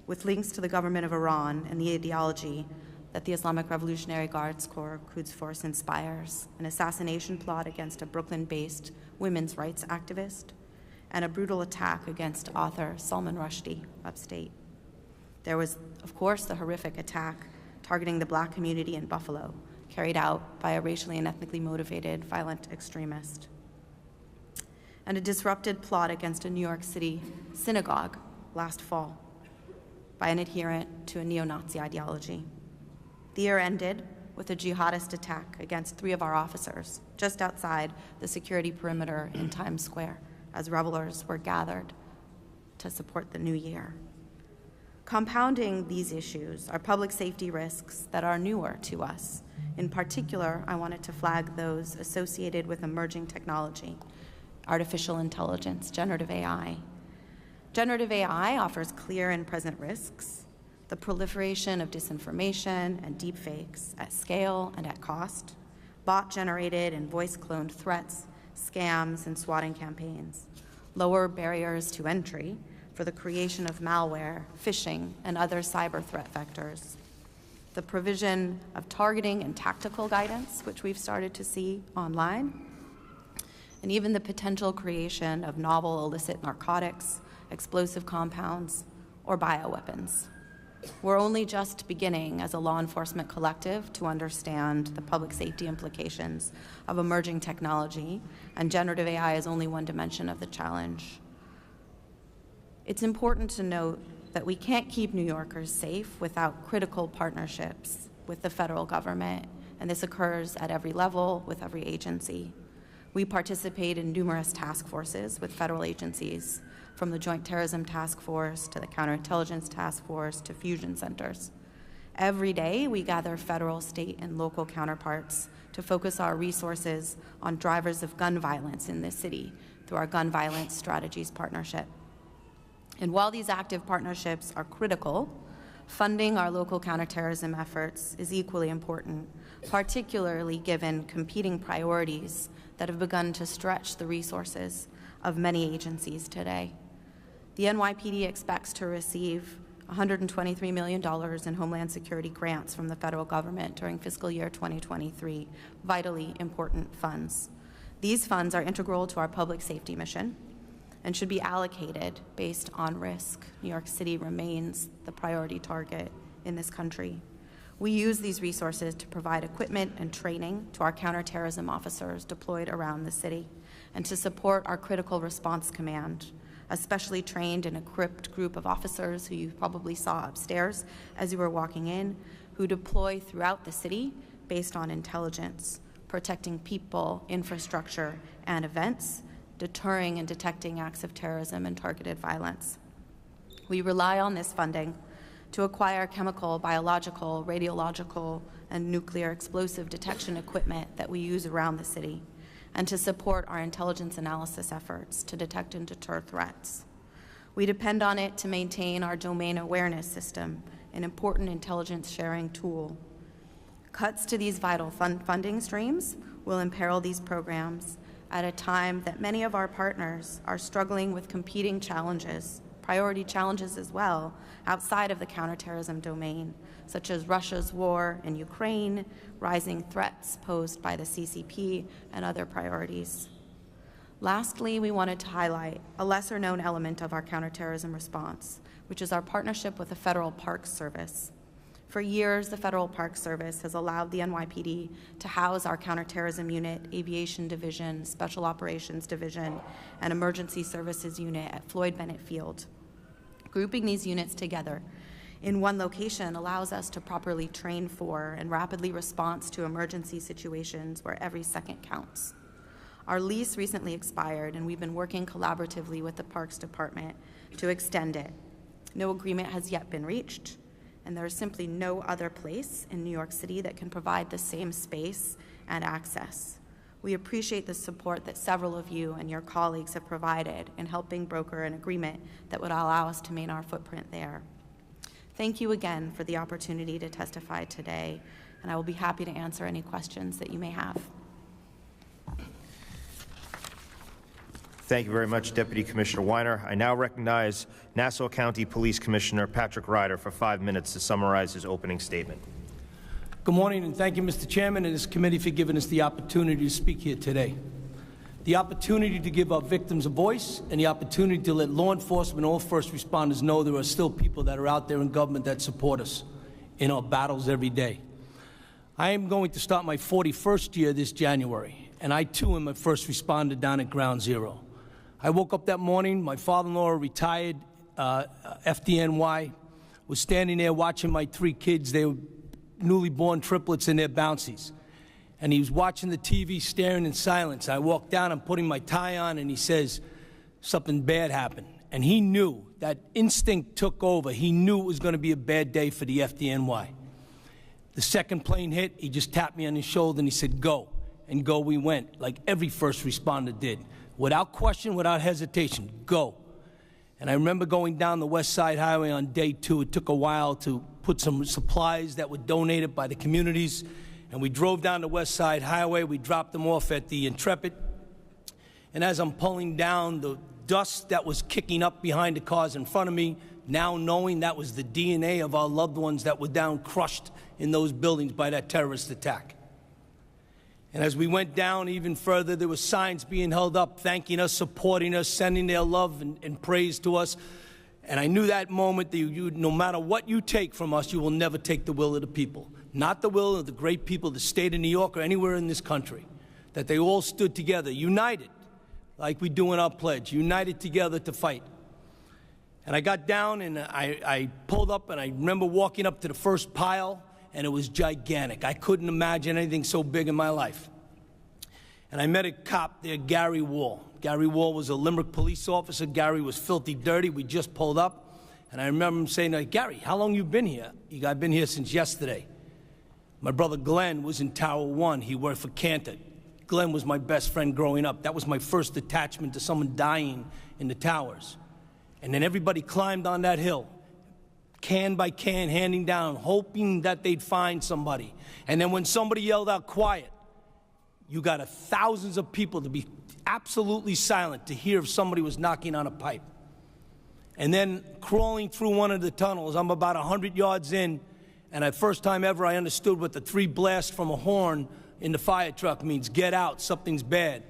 with links to the government of Iran and the ideology that the Islamic Revolutionary Guards Corps Quds Force inspires, an assassination plot against a Brooklyn-based women's rights activist, and a brutal attack against author Salman Rushdie upstate. There was, of course, the horrific attack targeting the Black community in Buffalo, carried out by a racially and ethnically motivated violent extremist, and a disrupted plot against a New York City synagogue last fall by an adherent to a neo-Nazi ideology. The year ended with a jihadist attack against 3 of our officers just outside the security perimeter in Times Square as revelers were gathered to support the new year. Compounding these issues are public safety risks that are newer to us. In particular, I wanted to flag those associated with emerging technology, artificial intelligence, generative AI. Generative AI offers clear and present risks: the proliferation of disinformation and deepfakes at scale and at cost, bot-generated and voice-cloned threats, scams, and swatting campaigns, lower barriers to entry for the creation of malware, phishing, and other cyber threat vectors, the provision of targeting and tactical guidance, which we've started to see online, and even the potential creation of novel illicit narcotics, explosive compounds, or bioweapons. We're only just beginning as a law enforcement collective to understand the public safety implications of emerging technology, and generative AI is only one dimension of the challenge. It's important to note that we can't keep New Yorkers safe without critical partnerships with the federal government, and this occurs at every level with every agency. We participate in numerous task forces with federal agencies, from the Joint Terrorism Task Force to the Counterintelligence Task Force to fusion centers. Every day, we gather federal, state, and local counterparts to focus our resources on drivers of gun violence in this city through our Gun Violence Strategies Partnership. And while these active partnerships are critical, funding our local counterterrorism efforts is equally important, particularly given competing priorities that have begun to stretch the resources of many agencies today. The NYPD expects to receive $123 million in Homeland Security grants from the federal government during fiscal year 2023, vitally important funds. These funds are integral to our public safety mission and should be allocated based on risk. New York City remains the priority target in this country. We use these resources to provide equipment and training to our counterterrorism officers deployed around the city and to support our critical response command, a specially trained and equipped group of officers who you probably saw upstairs as you were walking in, who deploy throughout the city based on intelligence, protecting people, infrastructure, and events, deterring and detecting acts of terrorism and targeted violence. We rely on this funding to acquire chemical, biological, radiological, and nuclear explosive detection equipment that we use around the city, and to support our intelligence analysis efforts to detect and deter threats. We depend on it to maintain our domain awareness system, an important intelligence sharing tool. Cuts to these vital funding streams will imperil these programs at a time that many of our partners are struggling with competing challenges, priority challenges as well, outside of the counterterrorism domain, such as Russia's war in Ukraine, rising threats posed by the CCP, and other priorities. Lastly, we wanted to highlight a lesser-known element of our counterterrorism response, which is our partnership with the Federal Park Service. For years, the Federal Park Service has allowed the NYPD to house our counterterrorism unit, aviation division, special operations division, and emergency services unit at Floyd Bennett Field. Grouping these units together in one location allows us to properly train for and rapidly respond to emergency situations where every second counts. Our lease recently expired, and we've been working collaboratively with the Parks Department to extend it. No agreement has yet been reached, and there is simply no other place in New York City that can provide the same space and access. We appreciate the support that several of you and your colleagues have provided in helping broker an agreement that would allow us to maintain our footprint there. Thank you again for the opportunity to testify today, and I will be happy to answer any questions that you may have. Thank you very much, Deputy Commissioner Weiner. I now recognize Nassau County Police Commissioner Patrick Ryder for 5 minutes to summarize his opening statement. Good morning, and thank you, Mr. Chairman, and this committee for giving us the opportunity to speak here today. The opportunity to give our victims a voice, and the opportunity to let law enforcement and all first responders know there are still people that are out there in government that support us in our battles every day. I am going to start my 41st year this January, and I too am a first responder down at Ground Zero. I woke up that morning, my father-in-law, retired FDNY, was standing there watching my 3 kids. They were newly born triplets in their bouncies. And he was watching the TV, staring in silence. I walked down, I'm putting my tie on, and he says, something bad happened. And he knew, that instinct took over. He knew it was going to be a bad day for the FDNY. The second plane hit, he just tapped me on the shoulder and he said, go. And go we went, like every first responder did. Without question, without hesitation, go. And I remember going down the West Side Highway on day 2. It took a while to put some supplies that were donated by the communities. And we drove down the West Side Highway. We dropped them off at the Intrepid. And as I'm pulling down, the dust that was kicking up behind the cars in front of me, now knowing that was the DNA of our loved ones that were down crushed in those buildings by that terrorist attack. And as we went down even further, there were signs being held up, thanking us, supporting us, sending their love and praise to us. And I knew that moment that no matter what you take from us, you will never take the will of the people. Not the will of the great people of the state of New York or anywhere in this country. That they all stood together, united, like we do in our pledge, united together to fight. And I got down and I pulled up, and I remember walking up to the first pile, and it was gigantic. I couldn't imagine anything so big in my life. And I met a cop there, Gary Wall. Gary Wall was a Limerick police officer. Gary was filthy dirty. We just pulled up. And I remember him saying, Gary, how long you been here? I've been here since yesterday. My brother Glenn was in Tower 1. He worked for Cantor. Glenn was my best friend growing up. That was my first attachment to someone dying in the towers. And then everybody climbed on that hill, can by can, handing down, hoping that they'd find somebody. And then when somebody yelled out, quiet, you got thousands of people to be absolutely silent to hear if somebody was knocking on a pipe. And then crawling through one of the tunnels, I'm about 100 yards in, and the first time ever I understood what the 3 blasts from a horn in the fire truck means. Get out, something's bad.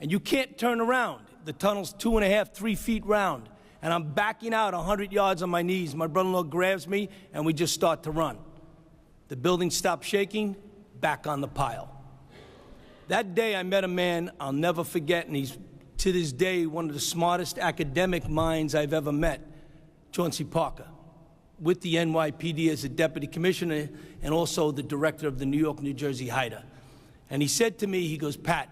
And you can't turn around. The tunnel's 2.5, 3 feet round. And I'm backing out 100 yards on my knees. My brother-in-law grabs me, and we just start to run. The building stopped shaking, back on the pile. That day I met a man I'll never forget, and he's to this day one of the smartest academic minds I've ever met, Chauncey Parker, with the NYPD as a deputy commissioner and also the director of the New York, New Jersey HIDA. And he said to me, he goes, "Pat,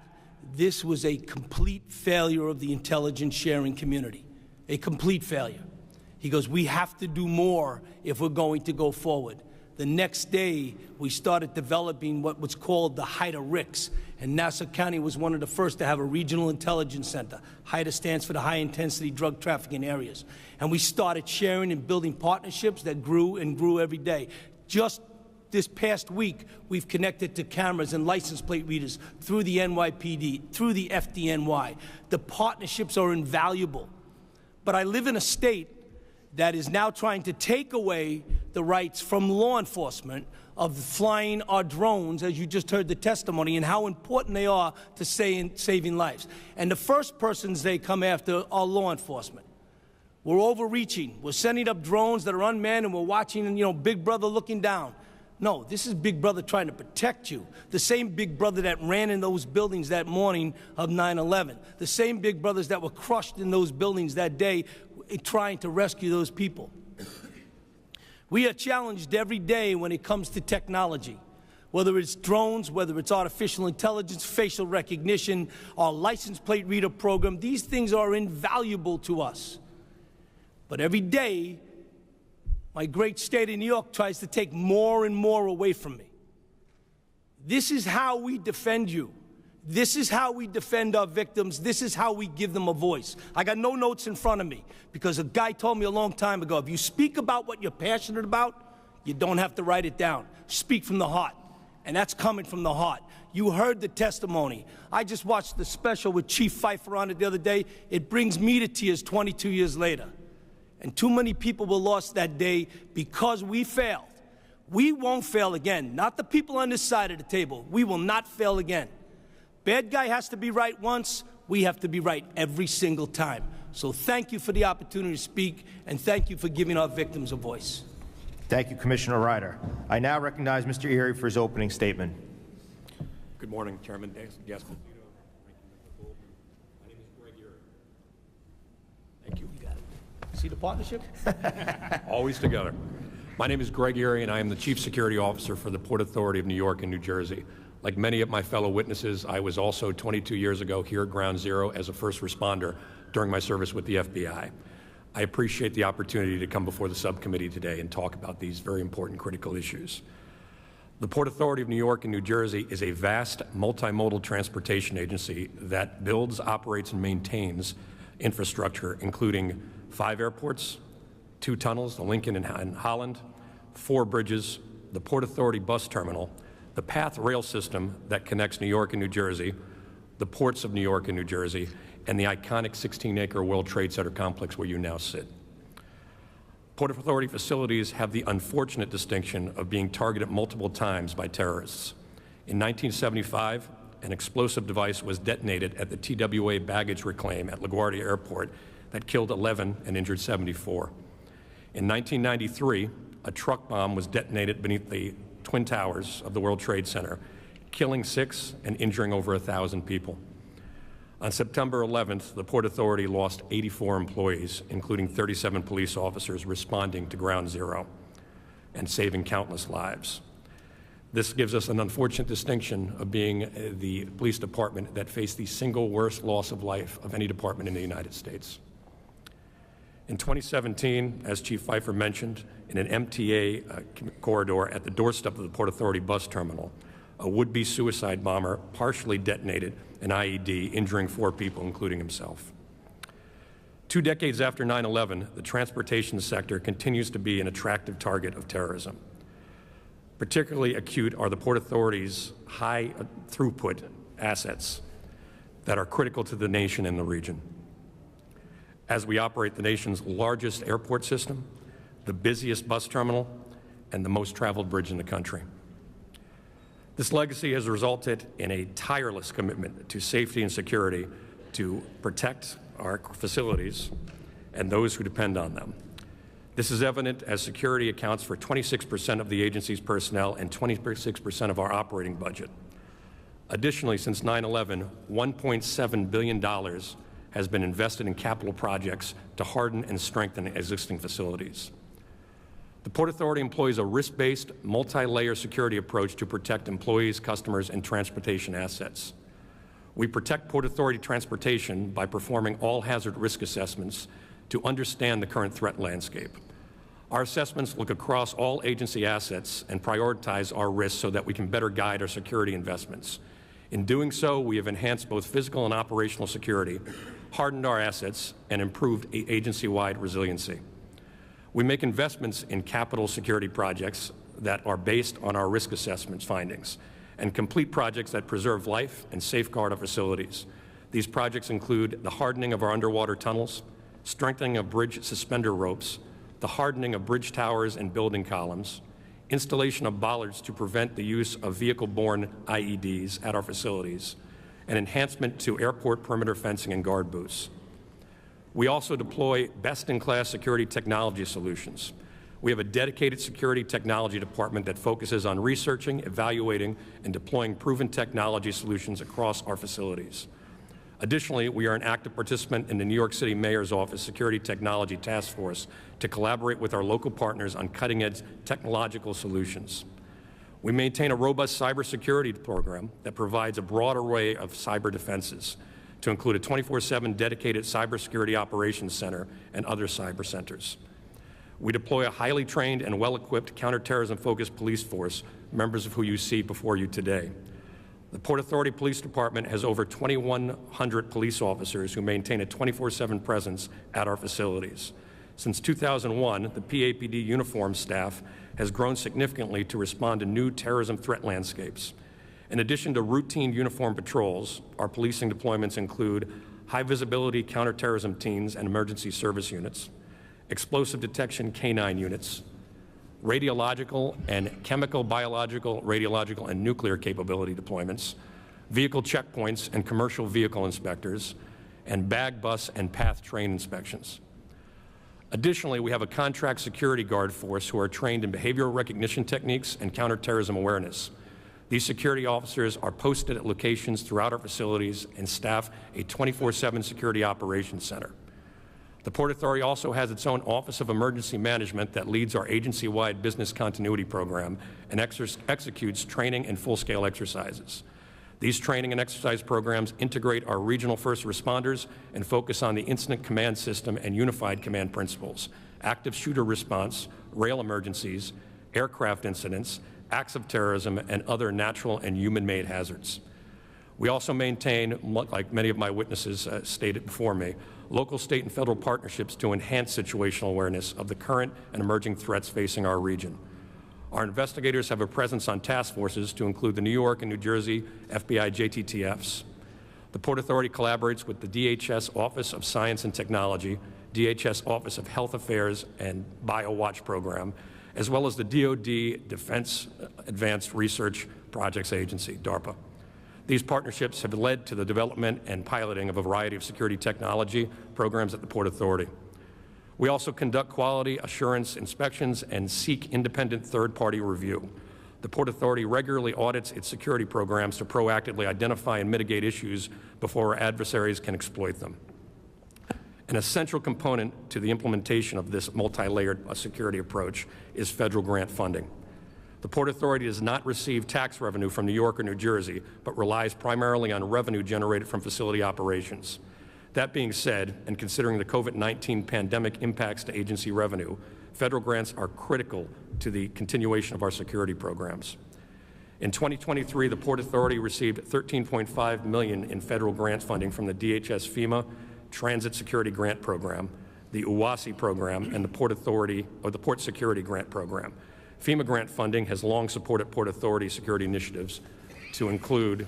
this was a complete failure of the intelligence sharing community, a complete failure." He goes, "We have to do more if we're going to go forward." The next day, we started developing what was called the HIDA RICS, and Nassau County was one of the first to have a regional intelligence center. HIDA stands for the high-intensity drug trafficking areas. And we started sharing and building partnerships that grew and grew every day. Just this past week, we've connected to cameras and license plate readers through the NYPD, through the FDNY. The partnerships are invaluable. But I live in a state that is now trying to take away the rights from law enforcement of flying our drones, as you just heard the testimony, and how important they are to saving lives. And the first persons they come after are law enforcement. We're overreaching. We're sending up drones that are unmanned, and we're watching, Big Brother looking down. No, this is Big Brother trying to protect you. The same Big Brother that ran in those buildings that morning of 9/11. The same Big Brothers that were crushed in those buildings that day trying to rescue those people. We are challenged every day when it comes to technology, whether it's drones, whether it's artificial intelligence, facial recognition, our license plate reader program. These things are invaluable to us. But every day, my great state of New York tries to take more and more away from me. This is how we defend you. This is how we defend our victims. This is how we give them a voice. I got no notes in front of me because a guy told me a long time ago, if you speak about what you're passionate about, you don't have to write it down. Speak from the heart. And that's coming from the heart. You heard the testimony. I just watched the special with Chief Pfeiffer on it the other day. It brings me to tears 22 years later. And too many people were lost that day because we failed. We won't fail again. Not the people on this side of the table. We will not fail again. Bad guy has to be right once. We have to be right every single time. So thank you for the opportunity to speak, and thank you for giving our victims a voice. Thank you, Commissioner Ryder. I now recognize Mr. Erie for his opening statement. Good morning, Chairman Gaskell. My name is Greg Erie. Thank you. You got it. See the partnership? Always together. My name is Greg Erie, and I am the Chief Security Officer for the Port Authority of New York and New Jersey. Like many of my fellow witnesses, I was also 22 years ago here at Ground Zero as a first responder during my service with the FBI. I appreciate the opportunity to come before the subcommittee today and talk about these very important critical issues. The Port Authority of New York and New Jersey is a vast multimodal transportation agency that builds, operates, and maintains infrastructure, including 5 airports, 2 tunnels, the Lincoln and Holland, 4 bridges, the Port Authority bus terminal, the PATH rail system that connects New York and New Jersey, the ports of New York and New Jersey, and the iconic 16-acre World Trade Center complex where you now sit. Port Authority facilities have the unfortunate distinction of being targeted multiple times by terrorists. In 1975, an explosive device was detonated at the TWA baggage reclaim at LaGuardia Airport that killed 11 and injured 74. In 1993, a truck bomb was detonated beneath the Twin Towers of the World Trade Center, killing 6 and injuring over 1,000 people. On September 11th, the Port Authority lost 84 employees, including 37 police officers responding to Ground Zero and saving countless lives. This gives us an unfortunate distinction of being the police department that faced the single worst loss of life of any department in the United States. In 2017, as Chief Pfeiffer mentioned, in an MTA corridor at the doorstep of the Port Authority bus terminal, a would-be suicide bomber partially detonated an IED, injuring 4 people, including himself. 2 decades after 9/11, the transportation sector continues to be an attractive target of terrorism. Particularly acute are the Port Authority's high throughput assets that are critical to the nation and the region. As we operate the nation's largest airport system, the busiest bus terminal, and the most traveled bridge in the country. This legacy has resulted in a tireless commitment to safety and security to protect our facilities and those who depend on them. This is evident as security accounts for 26% of the agency's personnel and 26% of our operating budget. Additionally, since 9/11, $1.7 billion has been invested in capital projects to harden and strengthen existing facilities. The Port Authority employs a risk-based, multi-layer security approach to protect employees, customers, and transportation assets. We protect Port Authority transportation by performing all hazard risk assessments to understand the current threat landscape. Our assessments look across all agency assets and prioritize our risks so that we can better guide our security investments. In doing so, we have enhanced both physical and operational security, hardened our assets, and improved agency-wide resiliency. We make investments in capital security projects that are based on our risk assessment findings and complete projects that preserve life and safeguard our facilities. These projects include the hardening of our underwater tunnels, strengthening of bridge suspender ropes, the hardening of bridge towers and building columns, installation of bollards to prevent the use of vehicle-borne IEDs at our facilities, and enhancement to airport perimeter fencing and guard booths. We also deploy best-in-class security technology solutions. We have a dedicated security technology department that focuses on researching, evaluating, and deploying proven technology solutions across our facilities. Additionally, we are an active participant in the New York City Mayor's Office Security Technology Task Force to collaborate with our local partners on cutting-edge technological solutions. We maintain a robust cybersecurity program that provides a broad array of cyber defenses, to include a 24/7 dedicated cybersecurity operations center and other cyber centers. We deploy a highly trained and well-equipped counterterrorism-focused police force, members of who you see before you today. The Port Authority Police Department has over 2,100 police officers who maintain a 24/7 presence at our facilities. Since 2001, the PAPD uniform staff has grown significantly to respond to new terrorism threat landscapes. In addition to routine uniform patrols, our policing deployments include high-visibility counterterrorism teams and emergency service units, explosive detection K-9 units, radiological and chemical, biological, radiological, and nuclear capability deployments, vehicle checkpoints and commercial vehicle inspectors, and bag, bus, and path train inspections. Additionally, we have a contract security guard force who are trained in behavioral recognition techniques and counterterrorism awareness. These security officers are posted at locations throughout our facilities and staff a 24/7 security operations center. The Port Authority also has its own Office of Emergency Management that leads our agency-wide business continuity program and executes training and full-scale exercises. These training and exercise programs integrate our regional first responders and focus on the incident command system and unified command principles, active shooter response, rail emergencies, aircraft incidents, acts of terrorism, and other natural and human-made hazards. We also maintain, like many of my witnesses stated before me, local, state, and federal partnerships to enhance situational awareness of the current and emerging threats facing our region. Our investigators have a presence on task forces to include the New York and New Jersey FBI JTTFs. The Port Authority collaborates with the DHS Office of Science and Technology, DHS Office of Health Affairs and BioWatch program, as well as the DoD Defense Advanced Research Projects Agency, DARPA. These partnerships have led to the development and piloting of a variety of security technology programs at the Port Authority. We also conduct quality assurance inspections and seek independent third-party review. The Port Authority regularly audits its security programs to proactively identify and mitigate issues before our adversaries can exploit them. An essential component to the implementation of this multi-layered security approach is federal grant funding. The Port Authority does not receive tax revenue from New York or New Jersey, but relies primarily on revenue generated from facility operations. That being said, and considering the COVID-19 pandemic impacts to agency revenue, federal grants are critical to the continuation of our security programs. In 2023, the Port Authority received $13.5 million in federal grant funding from the DHS FEMA Transit Security Grant Program, the UWASI program, and the Port Authority, or the Port Security Grant Program. FEMA grant funding has long supported Port Authority security initiatives to include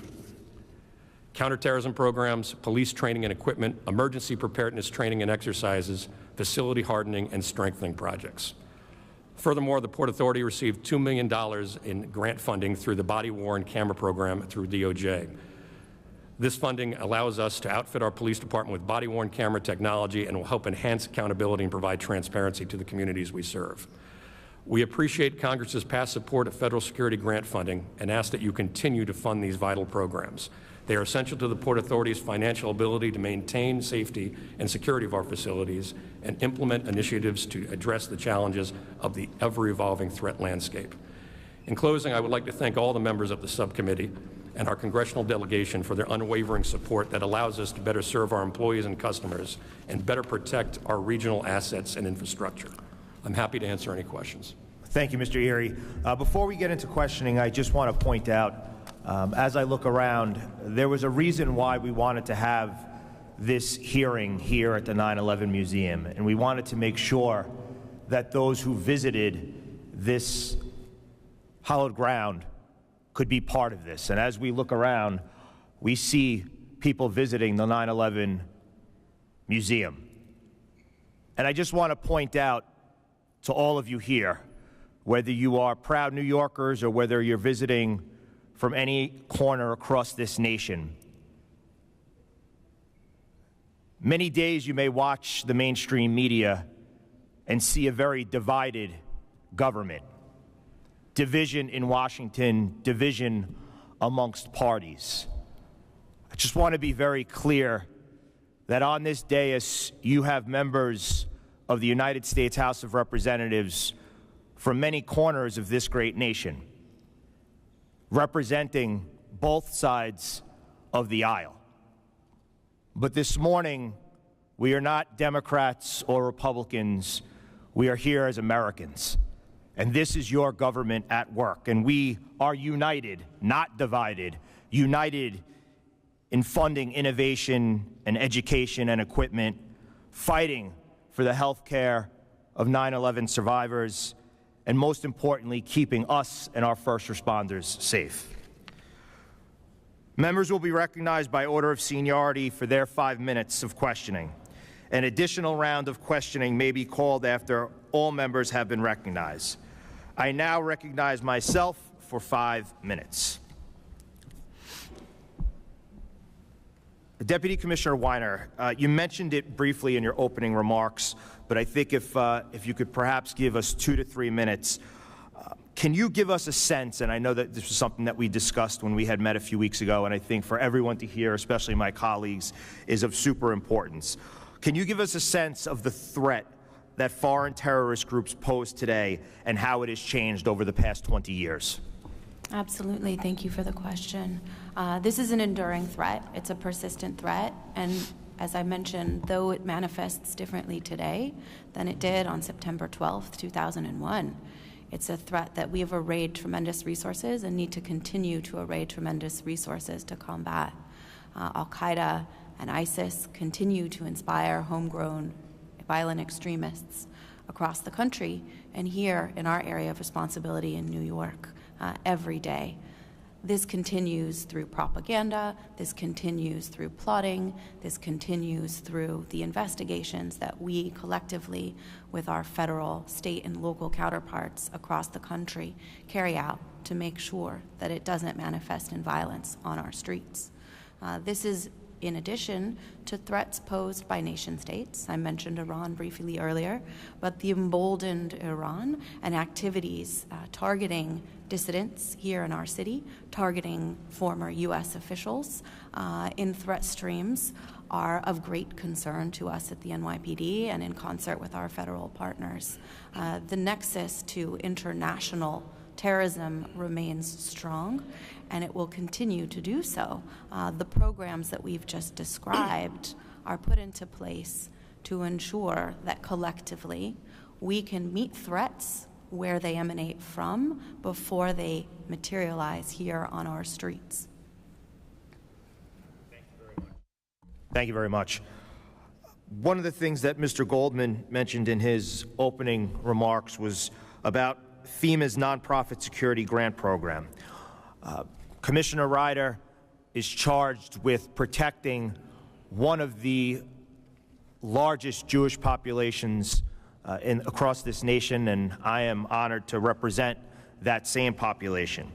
counterterrorism programs, police training and equipment, emergency preparedness training and exercises, facility hardening, and strengthening projects. Furthermore, the Port Authority received $2 million in grant funding through the body-worn camera program through DOJ. This funding allows us to outfit our police department with body-worn camera technology and will help enhance accountability and provide transparency to the communities we serve. We appreciate Congress's past support of federal security grant funding and ask that you continue to fund these vital programs. They are essential to the Port Authority's financial ability to maintain safety and security of our facilities and implement initiatives to address the challenges of the ever-evolving threat landscape. In closing, I would like to thank all the members of the subcommittee and our congressional delegation for their unwavering support that allows us to better serve our employees and customers and better protect our regional assets and infrastructure. I'm happy to answer any questions. Thank you, Mr. Erie. Before we get into questioning, I just want to point out, as I look around, there was a reason why we wanted to have this hearing here at the 9/11 Museum, and we wanted to make sure that those who visited this hallowed ground could be part of this. And as we look around, we see people visiting the 9/11 Museum. And I just want to point out to all of you here, whether you are proud New Yorkers or whether you're visiting from any corner across this nation, many days you may watch the mainstream media and see a very divided government. Division in Washington, division amongst parties. I just want to be very clear that on this dais, you have members of the United States House of Representatives from many corners of this great nation, representing both sides of the aisle. But this morning, we are not Democrats or Republicans. We are here as Americans. And this is your government at work. And we are united, not divided, united in funding innovation and education and equipment, fighting for the health care of 9/11 survivors, and most importantly, keeping us and our first responders safe. Members will be recognized by order of seniority for their 5 minutes of questioning. An additional round of questioning may be called after all members have been recognized. I now recognize myself for 5 minutes. Deputy Commissioner Weiner, you mentioned it briefly in your opening remarks, but I think if you could perhaps give us 2 to 3 minutes, can you give us a sense, and I know that this was something that we discussed when we had met a few weeks ago, and I think for everyone to hear, especially my colleagues, is of super importance. Can you give us a sense of the threat that foreign terrorist groups pose today and how it has changed over the past 20 years? Absolutely. Thank you for the question. This is an enduring threat. It's a persistent threat. And as I mentioned, though it manifests differently today than it did on September 12th, 2001, it's a threat that we have arrayed tremendous resources and need to continue to array tremendous resources to combat. Al-Qaeda and ISIS continue to inspire homegrown violent extremists across the country and here in our area of responsibility in New York every day. This continues through propaganda, this continues through plotting, this continues through the investigations that we collectively, with our federal, state, and local counterparts across the country, carry out to make sure that it doesn't manifest in violence on our streets. This is in addition to threats posed by nation states. I mentioned Iran briefly earlier, but the emboldened Iran and activities targeting dissidents here in our city, targeting former U.S. officials in threat streams are of great concern to us at the NYPD and in concert with our federal partners. The nexus to international terrorism remains strong, and it will continue to do so. The programs that we've just described are put into place to ensure that collectively we can meet threats where they emanate from before they materialize here on our streets. Thank you very much. One of the things that Mr. Goldman mentioned in his opening remarks was about FEMA's nonprofit security grant program. Commissioner Ryder is charged with protecting one of the largest Jewish populations across this nation, and I am honored to represent that same population.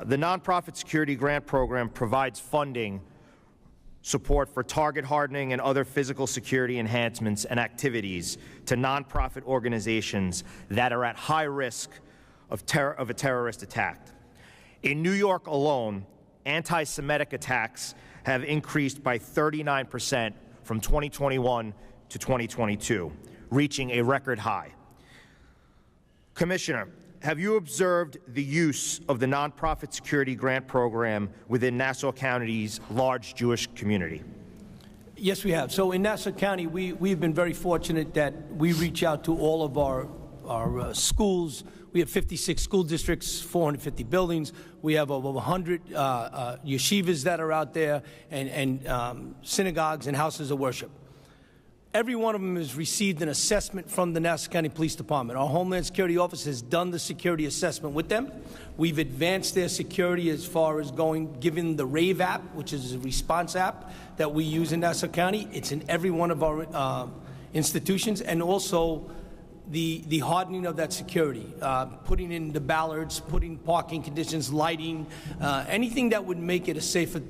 The nonprofit security grant program provides funding support for target hardening and other physical security enhancements and activities to nonprofit organizations that are at high risk of a terrorist attack. In New York alone, anti-Semitic attacks have increased by 39% from 2021 to 2022, reaching a record high. Commissioner, have you observed the use of the nonprofit security grant program within Nassau County's large Jewish community? Yes, we have. So in Nassau County, we've been very fortunate that we reach out to all of our schools. We have 56 school districts, 450 buildings. We have over 100 yeshivas that are out there, and synagogues and houses of worship. Every one of them has received an assessment from the Nassau County Police Department. Our Homeland Security Office has done the security assessment with them. We've advanced their security as far as given the RAVE app, which is a response app that we use in Nassau County. It's in every one of our institutions, and also the hardening of that security, putting in the ballards, putting parking conditions, lighting, anything that would make it a safer,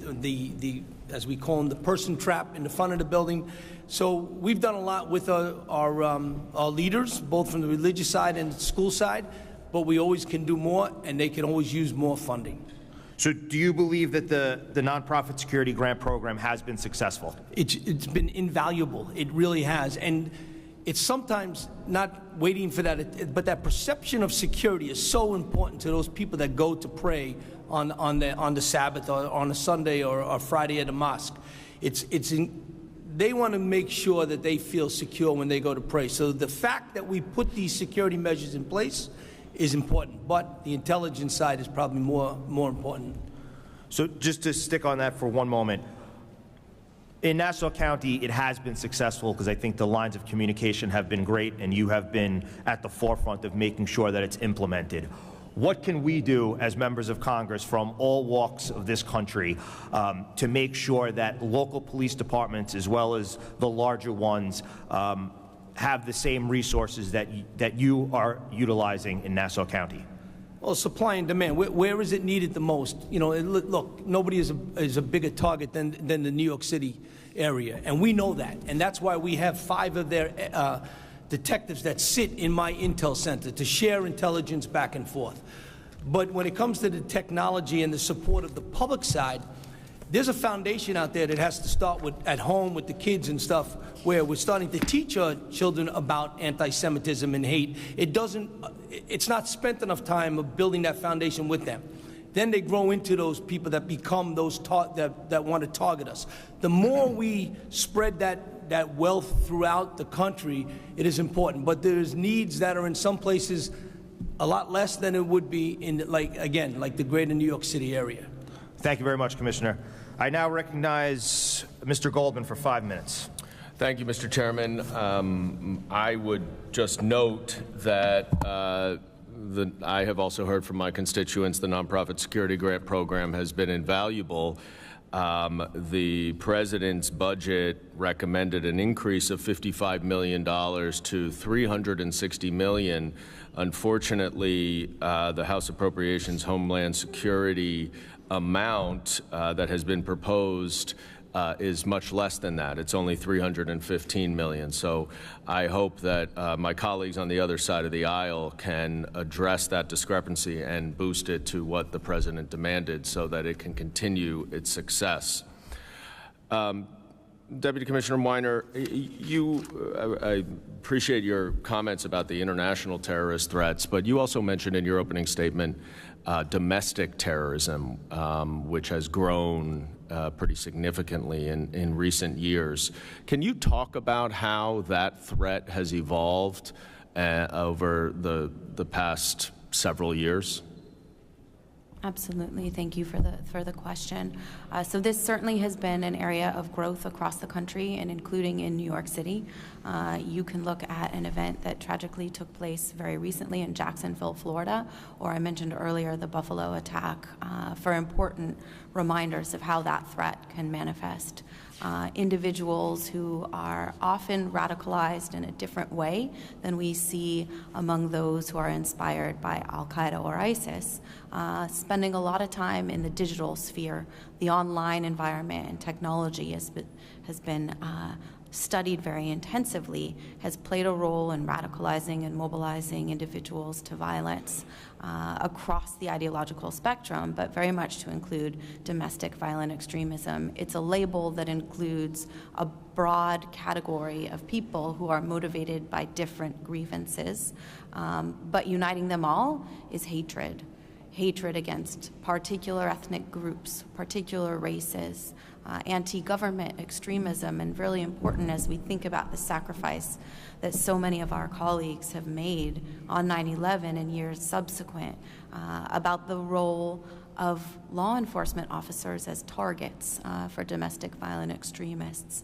as we call them, the person trap in the front of the building. So we've done a lot with our leaders, both from the religious side and the school side, but we always can do more, and they can always use more funding. So do you believe that the nonprofit security grant program has been successful? It's been invaluable. It really has. And it's sometimes not waiting for that, but that perception of security is so important to those people that go to pray on the Sabbath or on a Sunday or Friday at a mosque. They want to make sure that they feel secure when they go to pray. So the fact that we put these security measures in place is important, but the intelligence side is probably more important. So just to stick on that for one moment, in Nassau County, it has been successful because I think the lines of communication have been great, and you have been at the forefront of making sure that it's implemented. What can we do as members of Congress from all walks of this country to make sure that local police departments, as well as the larger ones, have the same resources that you are utilizing in Nassau County? Well, supply and demand. Where is it needed the most? You know, look, nobody is a bigger target than the New York City area, and we know that. And that's why we have 5 of their detectives that sit in my intel center to share intelligence back and forth. But when it comes to the technology and the support of the public side, there's a foundation out there that has to start with at home with the kids and stuff, where we're starting to teach our children about anti-Semitism and hate. It's not spent enough time of building that foundation with them. Then they grow into those people that become those that want to target us. The more we spread that wealth throughout the country, it is important. But there's needs that are in some places a lot less than it would be in, like the greater New York City area. Thank you very much, Commissioner. I now recognize Mr. Goldman for 5 minutes. Thank you, Mr. Chairman. I would just note that I have also heard from my constituents the nonprofit security grant program has been invaluable. The President's budget recommended an increase of $55 million to $360 million. Unfortunately, the House Appropriations Homeland Security amount that has been proposed is much less than that. It's only $315 million. So I hope that my colleagues on the other side of the aisle can address that discrepancy and boost it to what the President demanded so that it can continue its success. Deputy Commissioner Weiner, I appreciate your comments about the international terrorist threats, but you also mentioned in your opening statement domestic terrorism, which has grown pretty significantly in recent years. Can you talk about how that threat has evolved over the past several years? Absolutely. Thank you for the question. So this certainly has been an area of growth across the country, and including in New York City. You can look at an event that tragically took place very recently in Jacksonville, Florida, or I mentioned earlier the Buffalo attack, for important reminders of how that threat can manifest. individuals who are often radicalized in a different way than we see among those who are inspired by Al-Qaeda or ISIS, spending a lot of time in the digital sphere. The online environment and technology has been studied very intensively, has played a role in radicalizing and mobilizing individuals to violence across the ideological spectrum, but very much to include domestic violent extremism. It's a label that includes a broad category of people who are motivated by different grievances, but uniting them all is hatred. Hatred against particular ethnic groups, particular races, anti-government extremism, and really important as we think about the sacrifice that so many of our colleagues have made on 9/11 and years subsequent, about the role of law enforcement officers as targets for domestic violent extremists.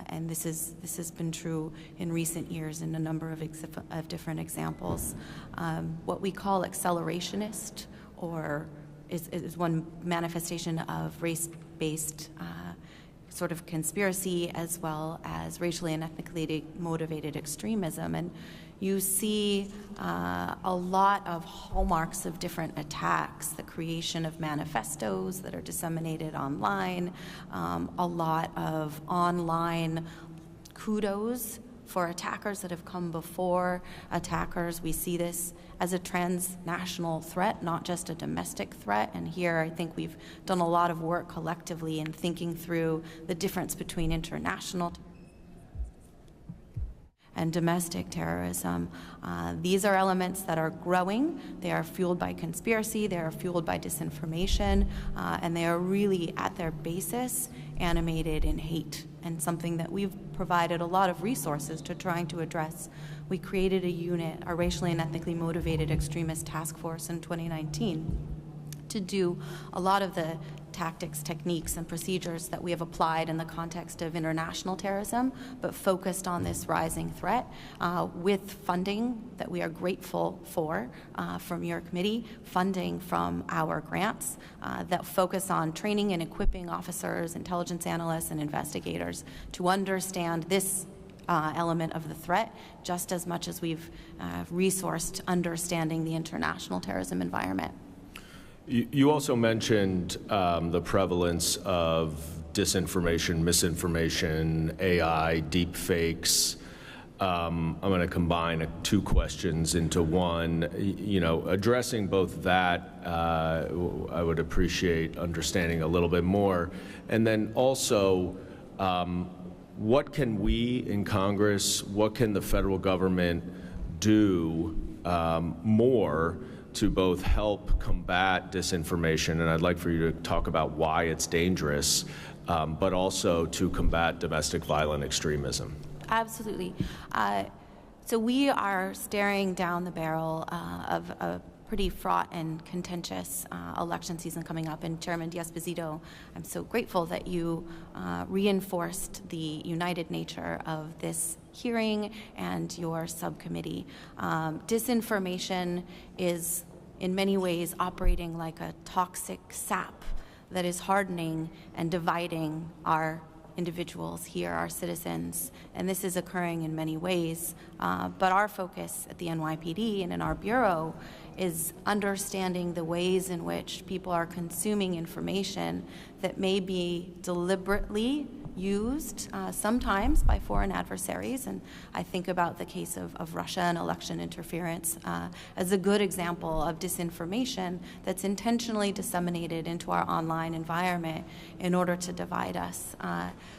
And this has been true in recent years in a number of different examples. What we call accelerationist, or is one manifestation of race-based sort of conspiracy, as well as racially and ethnically motivated extremism. And you see a lot of hallmarks of different attacks, the creation of manifestos that are disseminated online, a lot of online kudos for attackers that have come before attackers. We see this as a transnational threat, not just a domestic threat. And here I think we've done a lot of work collectively in thinking through the difference between international and domestic terrorism. These are elements that are growing. They are fueled by conspiracy, they are fueled by disinformation, and they are really at their basis animated in hate, and something that we've provided a lot of resources to trying to address. We created a unit, a racially and ethnically motivated extremist task force in 2019 to do a lot of the tactics, techniques, and procedures that we have applied in the context of international terrorism, but focused on this rising threat with funding that we are grateful for from your committee, funding from our grants that focus on training and equipping officers, intelligence analysts, and investigators to understand this element of the threat just as much as we've resourced understanding the international terrorism environment. You also mentioned the prevalence of disinformation, misinformation, AI, deep fakes. I'm going to combine two questions into one. You know, addressing both that, I would appreciate understanding a little bit more. And then also, what can we in Congress, what can the federal government do more to both help combat disinformation, and I'd like for you to talk about why it's dangerous, but also to combat domestic violent extremism? Absolutely. So we are staring down the barrel of a pretty fraught and contentious election season coming up. And Chairman Diaz-Bazito, I'm so grateful that you reinforced the united nature of this hearing and your subcommittee. Disinformation is in many ways operating like a toxic sap that is hardening and dividing our individuals here, our citizens, and this is occurring in many ways. But our focus at the NYPD and in our bureau is understanding the ways in which people are consuming information that may be deliberately used sometimes by foreign adversaries. And I think about the case of Russia and election interference as a good example of disinformation that's intentionally disseminated into our online environment in order to divide us.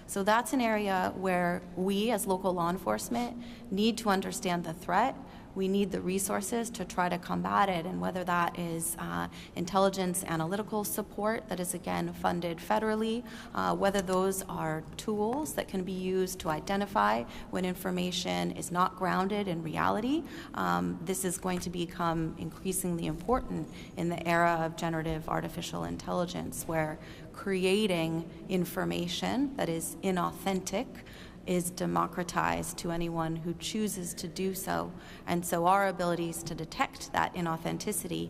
So that's an area where we as local law enforcement need to understand the threat. We need the resources to try to combat it, and whether that is intelligence analytical support that is again funded federally, whether those are tools that can be used to identify when information is not grounded in reality. This is going to become increasingly important in the era of generative artificial intelligence, where creating information that is inauthentic is democratized to anyone who chooses to do so. And so our abilities to detect that inauthenticity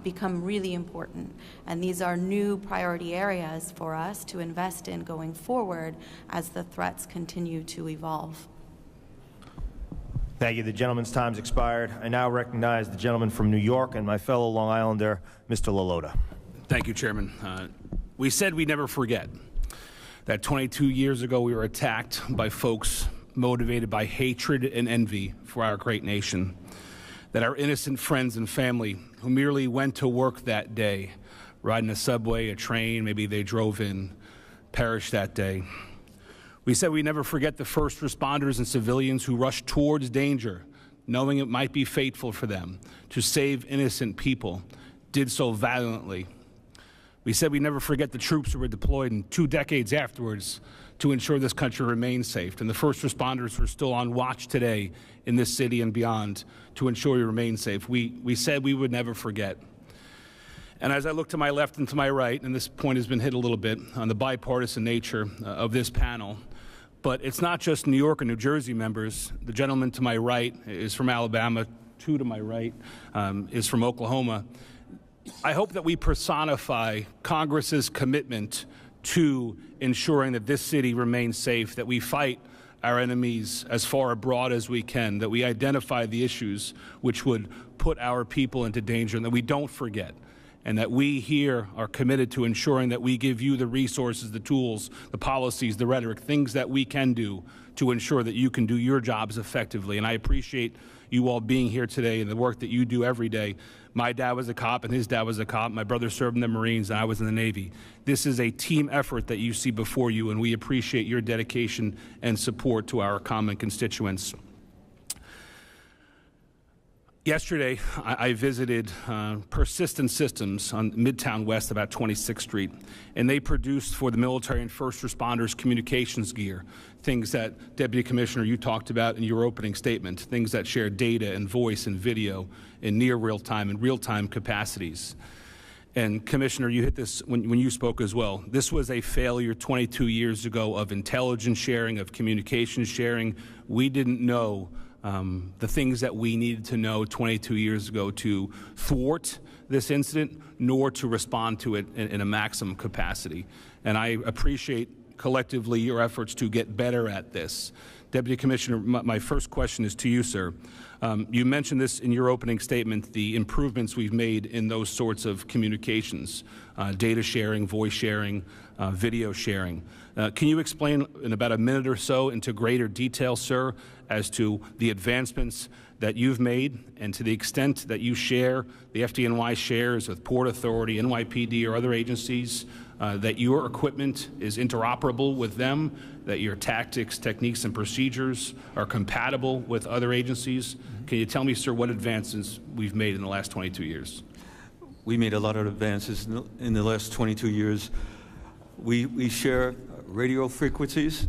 become really important. And these are new priority areas for us to invest in going forward as the threats continue to evolve. Thank you. The gentleman's time's expired. I now recognize the gentleman from New York and my fellow Long Islander, Mr. Lalota. Thank you, Chairman. We said we'd never forget that 22 years ago we were attacked by folks motivated by hatred and envy for our great nation, that our innocent friends and family who merely went to work that day, riding a subway, a train, maybe they drove in, perished that day. We said we never forget the first responders and civilians who rushed towards danger, knowing it might be fateful for them to save innocent people, did so valiantly. We said we never forget the troops who were deployed in 2 decades afterwards to ensure this country remains safe, and the first responders who are still on watch today in this city and beyond to ensure we remain safe. We said we would never forget. And as I look to my left and to my right, and this point has been hit a little bit on the bipartisan nature of this panel, but it's not just New York and New Jersey members. The gentleman to my right is from Alabama, 2 to my right is from Oklahoma. I hope that we personify Congress's commitment to ensuring that this city remains safe, that we fight our enemies as far abroad as we can, that we identify the issues which would put our people into danger, and that we don't forget, and that we here are committed to ensuring that we give you the resources, the tools, the policies, the rhetoric, things that we can do to ensure that you can do your jobs effectively. And I appreciate you all being here today and the work that you do every day. My dad was a cop and his dad was a cop. My brother served in the Marines and I was in the Navy. This is a team effort that you see before you, and we appreciate your dedication and support to our common constituents. Yesterday, I visited Persistent Systems on Midtown West, about 26th Street, and they produced for the military and first responders communications gear, things that, Deputy Commissioner, you talked about in your opening statement, things that share data and voice and video in near real-time and real-time capacities. And Commissioner, you hit this when you spoke as well. This was a failure 22 years ago of intelligence sharing, of communication sharing. We didn't know the things that we needed to know 22 years ago to thwart this incident, nor to respond to it in a maximum capacity. And I appreciate collectively your efforts to get better at this. Deputy Commissioner, my first question is to you, sir. You mentioned this in your opening statement, the improvements we've made in those sorts of communications, data sharing, voice sharing, video sharing. Can you explain in about a minute or so into greater detail, sir, as to the advancements that you've made and to the extent that you share, the FDNY shares with Port Authority, NYPD, or other agencies, that your equipment is interoperable with them, that your tactics, techniques, and procedures are compatible with other agencies? Can you tell me, sir, what advances we've made in the last 22 years? We made a lot of advances in the last 22 years. We share radio frequencies.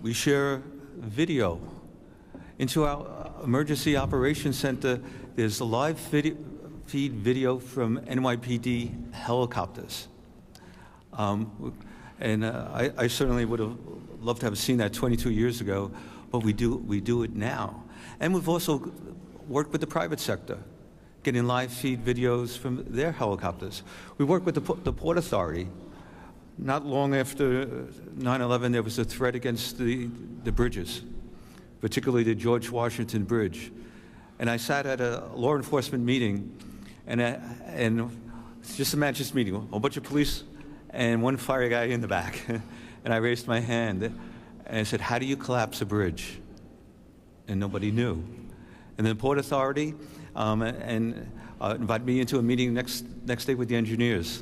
We share video. Into our emergency operations center, there's a live feed video from NYPD helicopters. I certainly would have loved to have seen that 22 years ago, but we do it now. And we've also worked with the private sector, getting live feed videos from their helicopters. We work with the Port Authority. Not long after 9/11, there was a threat against the bridges, particularly the George Washington Bridge. And I sat at a law enforcement meeting, and just imagine this meeting, a whole bunch of police and one fire guy in the back. And I raised my hand, and I said, how do you collapse a bridge? And nobody knew. And then the Port Authority invited me into a meeting next day with the engineers.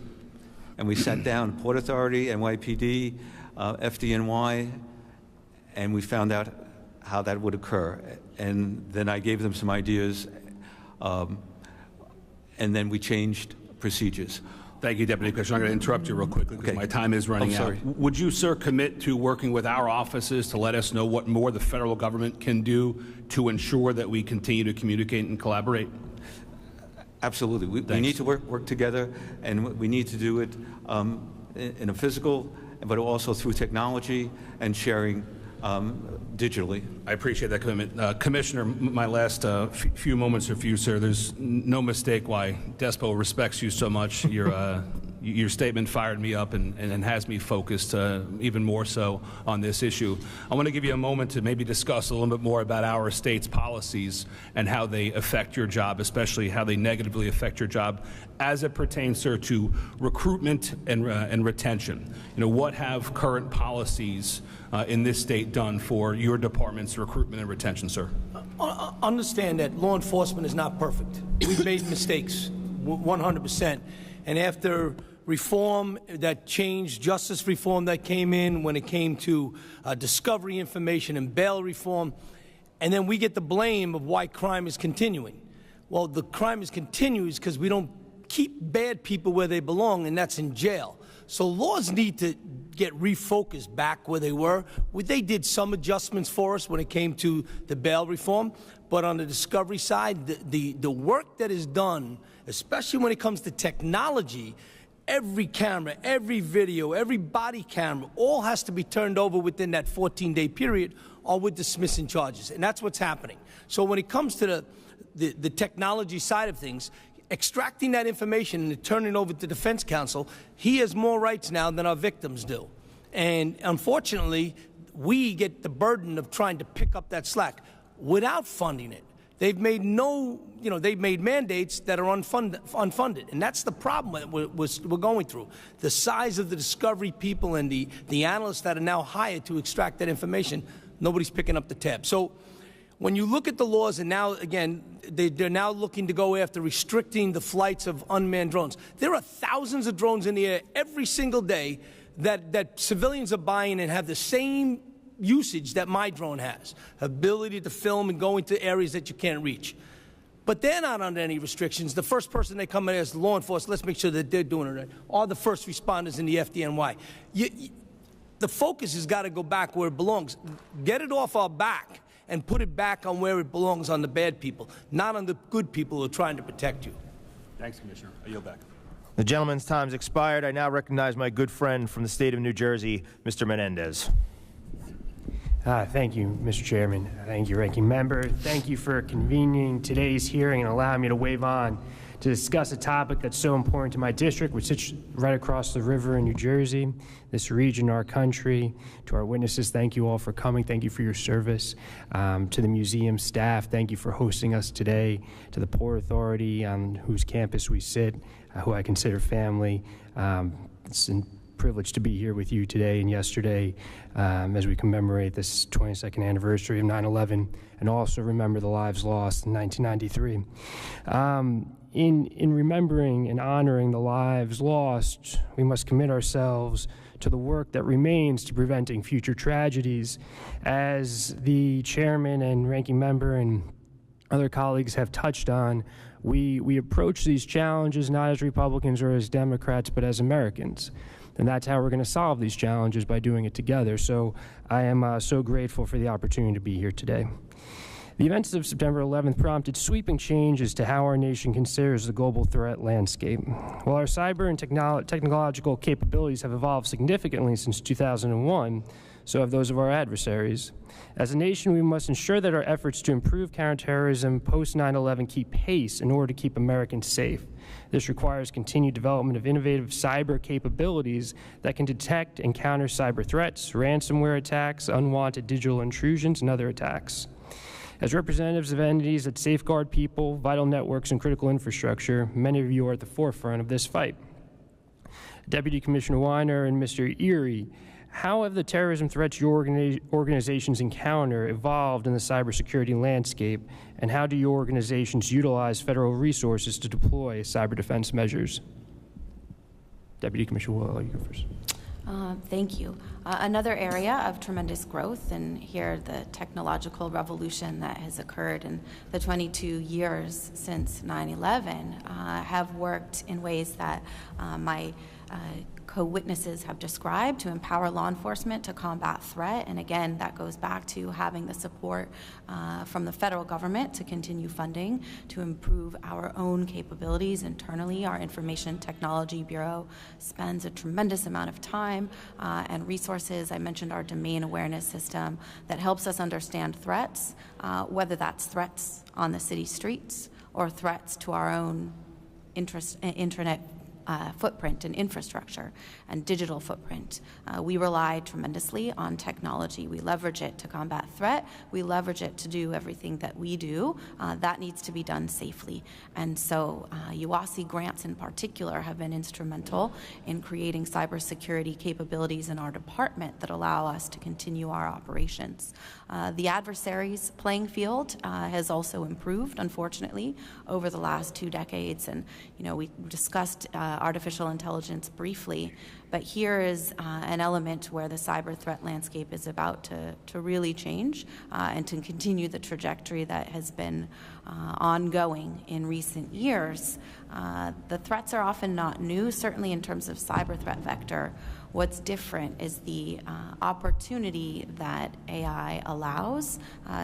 And we sat down, Port Authority, NYPD, FDNY, and we found out how that would occur. And then I gave them some ideas, and then we changed procedures. Thank you, Deputy Commissioner. I'm going to interrupt you real quickly because my time is running out. Would you, sir, commit to working with our offices to let us know what more the federal government can do to ensure that we continue to communicate and collaborate? Absolutely. We need to work together, and we need to do it in a physical but also through technology and sharing digitally. I appreciate that commitment. Commissioner, my last few moments are for you, sir. There's no mistake why DESPO respects you so much. Your statement fired me up and has me focused even more so on this issue. I want to give you a moment to maybe discuss a little bit more about our state's policies and how they affect your job, especially how they negatively affect your job as it pertains, sir, to recruitment and retention. You know, what have current policies in this state done for your department's recruitment and retention, sir? Understand that law enforcement is not perfect. We've made mistakes, 100%. And after reform that changed, justice reform that came in when it came to discovery information and bail reform, and then we get the blame of why crime is continuing. Well, the crime is continues because we don't keep bad people where they belong, and that's in jail. So laws need to get refocused back where they were. They did some adjustments for us when it came to the bail reform, but on the discovery side, the work that is done, especially when it comes to technology, every camera, every video, every body camera, all has to be turned over within that 14-day period or we're dismissing charges. And that's what's happening. So when it comes to the technology side of things, extracting that information and turning it over to the defense counsel, he has more rights now than our victims do. And unfortunately, we get the burden of trying to pick up that slack without funding it. They've made they've made mandates that are unfunded, and that's the problem that we're going through. The size of the discovery people and the analysts that are now hired to extract that information, nobody's picking up the tab. So when you look at the laws, and now, again, they're now looking to go after restricting the flights of unmanned drones. There are thousands of drones in the air every single day that civilians are buying and have the same usage that my drone has, ability to film and go into areas that you can't reach. But they're not under any restrictions. The first person they come in as law enforcement, let's make sure that they're doing it right, are the first responders in the FDNY. The focus has got to go back where it belongs. Get it off our back and put it back on where it belongs, on the bad people, not on the good people who are trying to protect you. Thanks, Commissioner. I yield back. The gentleman's time's expired. I now recognize my good friend from the state of New Jersey, Mr. Menendez. Thank you, Mr. Chairman. Thank you, Ranking Member. Thank you for convening today's hearing and allowing me to wave on to discuss a topic that's so important to my district, which sits right across the river in New Jersey, this region, our country. To our witnesses, thank you all for coming. Thank you for your service. To the museum staff, thank you for hosting us today. To the Port Authority, on whose campus we sit, who I consider family. It's a privilege to be here with you today and yesterday as we commemorate this 22nd anniversary of 9/11 and also remember the lives lost in 1993. In remembering and honoring the lives lost, we must commit ourselves to the work that remains to preventing future tragedies. As the chairman and ranking member and other colleagues have touched on, we approach these challenges not as Republicans or as Democrats, but as Americans. And that's how we're going to solve these challenges, by doing it together. So I am so grateful for the opportunity to be here today. The events of September 11th prompted sweeping changes to how our nation considers the global threat landscape. While our cyber and technological capabilities have evolved significantly since 2001, so have those of our adversaries. As a nation, we must ensure that our efforts to improve counterterrorism post-9/11 keep pace in order to keep Americans safe. This requires continued development of innovative cyber capabilities that can detect and counter cyber threats, ransomware attacks, unwanted digital intrusions, and other attacks. As representatives of entities that safeguard people, vital networks, and critical infrastructure, many of you are at the forefront of this fight. Deputy Commissioner Weiner and Mr. Erie, how have the terrorism threats your organizations encounter evolved in the cybersecurity landscape, and how do your organizations utilize federal resources to deploy cyber defense measures? Deputy Commissioner Will, you go first. Thank you. Another area of tremendous growth, and here the technological revolution that has occurred in the 22 years since 9/11 have worked in ways that my co-witnesses have described to empower law enforcement to combat threat. And again, that goes back to having the support from the federal government to continue funding to improve our own capabilities internally. Our Information Technology Bureau spends a tremendous amount of time and resources. I mentioned our domain awareness system that helps us understand threats, whether that's threats on the city streets or threats to our own internet footprint and infrastructure and digital footprint. We rely tremendously on technology. We leverage it to combat threat. We leverage it to do everything that we do. That needs to be done safely. And so UASI grants in particular have been instrumental in creating cybersecurity capabilities in our department that allow us to continue our operations. The adversaries' playing field has also improved, unfortunately, over the last 2 decades. And, we discussed artificial intelligence briefly, but here is an element where the cyber threat landscape is about to really change and to continue the trajectory that has been ongoing in recent years. The threats are often not new, certainly in terms of cyber threat vector. What's different is the opportunity that AI allows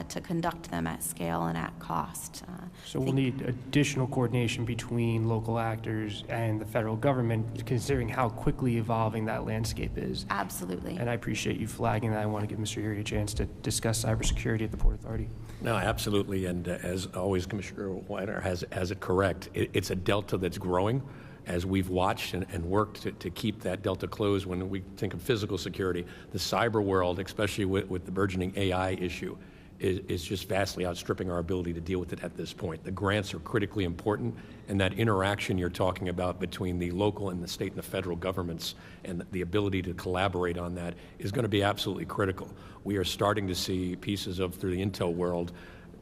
to conduct them at scale and at cost. So we'll need additional coordination between local actors and the federal government, considering how quickly evolving that landscape is. Absolutely. And I appreciate you flagging that. I want to give Mr. Erie a chance to discuss cybersecurity at the Port Authority. No, absolutely. And as always, Commissioner Weiner has it correct. It's a delta that's growing. As we've watched and worked to keep that delta closed, when we think of physical security, the cyber world, especially with the burgeoning AI issue, is just vastly outstripping our ability to deal with it at this point. The grants are critically important, and that interaction you're talking about between the local and the state and the federal governments and the ability to collaborate on that is going to be absolutely critical. We are starting to see pieces of, through the intel world,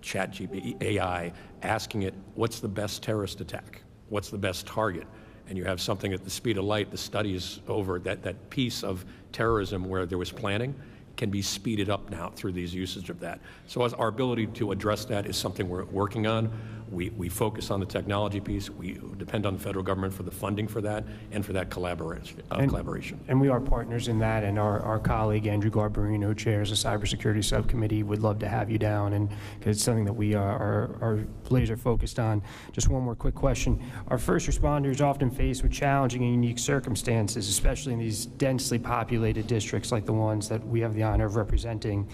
ChatGPT, AI, asking it, what's the best terrorist attack? What's the best target? And you have something at the speed of light, the studies over that piece of terrorism where there was planning can be speeded up now through these usage of that. So as our ability to address that is something we're working on. We focus on the technology piece. We depend on the federal government for the funding for that and for that collaboration. And we are partners in that, and our colleague Andrew Garbarino chairs the cybersecurity subcommittee. Would love to have you down, and because it's something that we are laser focused on. Just one more quick question. Our first responders are often faced with challenging and unique circumstances, especially in these densely populated districts like the ones that we have the honor of representing.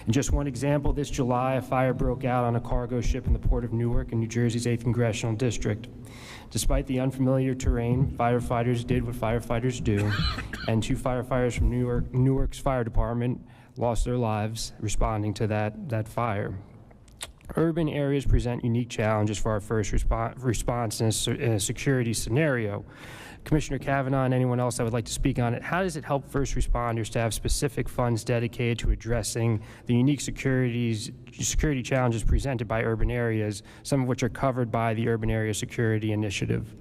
And just one example, this July, a fire broke out on a cargo ship in the Port of Newark in New Jersey's 8th Congressional District. Despite the unfamiliar terrain, firefighters did what firefighters do, and 2 firefighters from Newark's fire department lost their lives responding to that fire. Urban areas present unique challenges for our first response in a security scenario. Commissioner Kavanaugh and anyone else that would like to speak on it, how does it help first responders to have specific funds dedicated to addressing the unique security challenges presented by urban areas, some of which are covered by the Urban Area Security Initiative?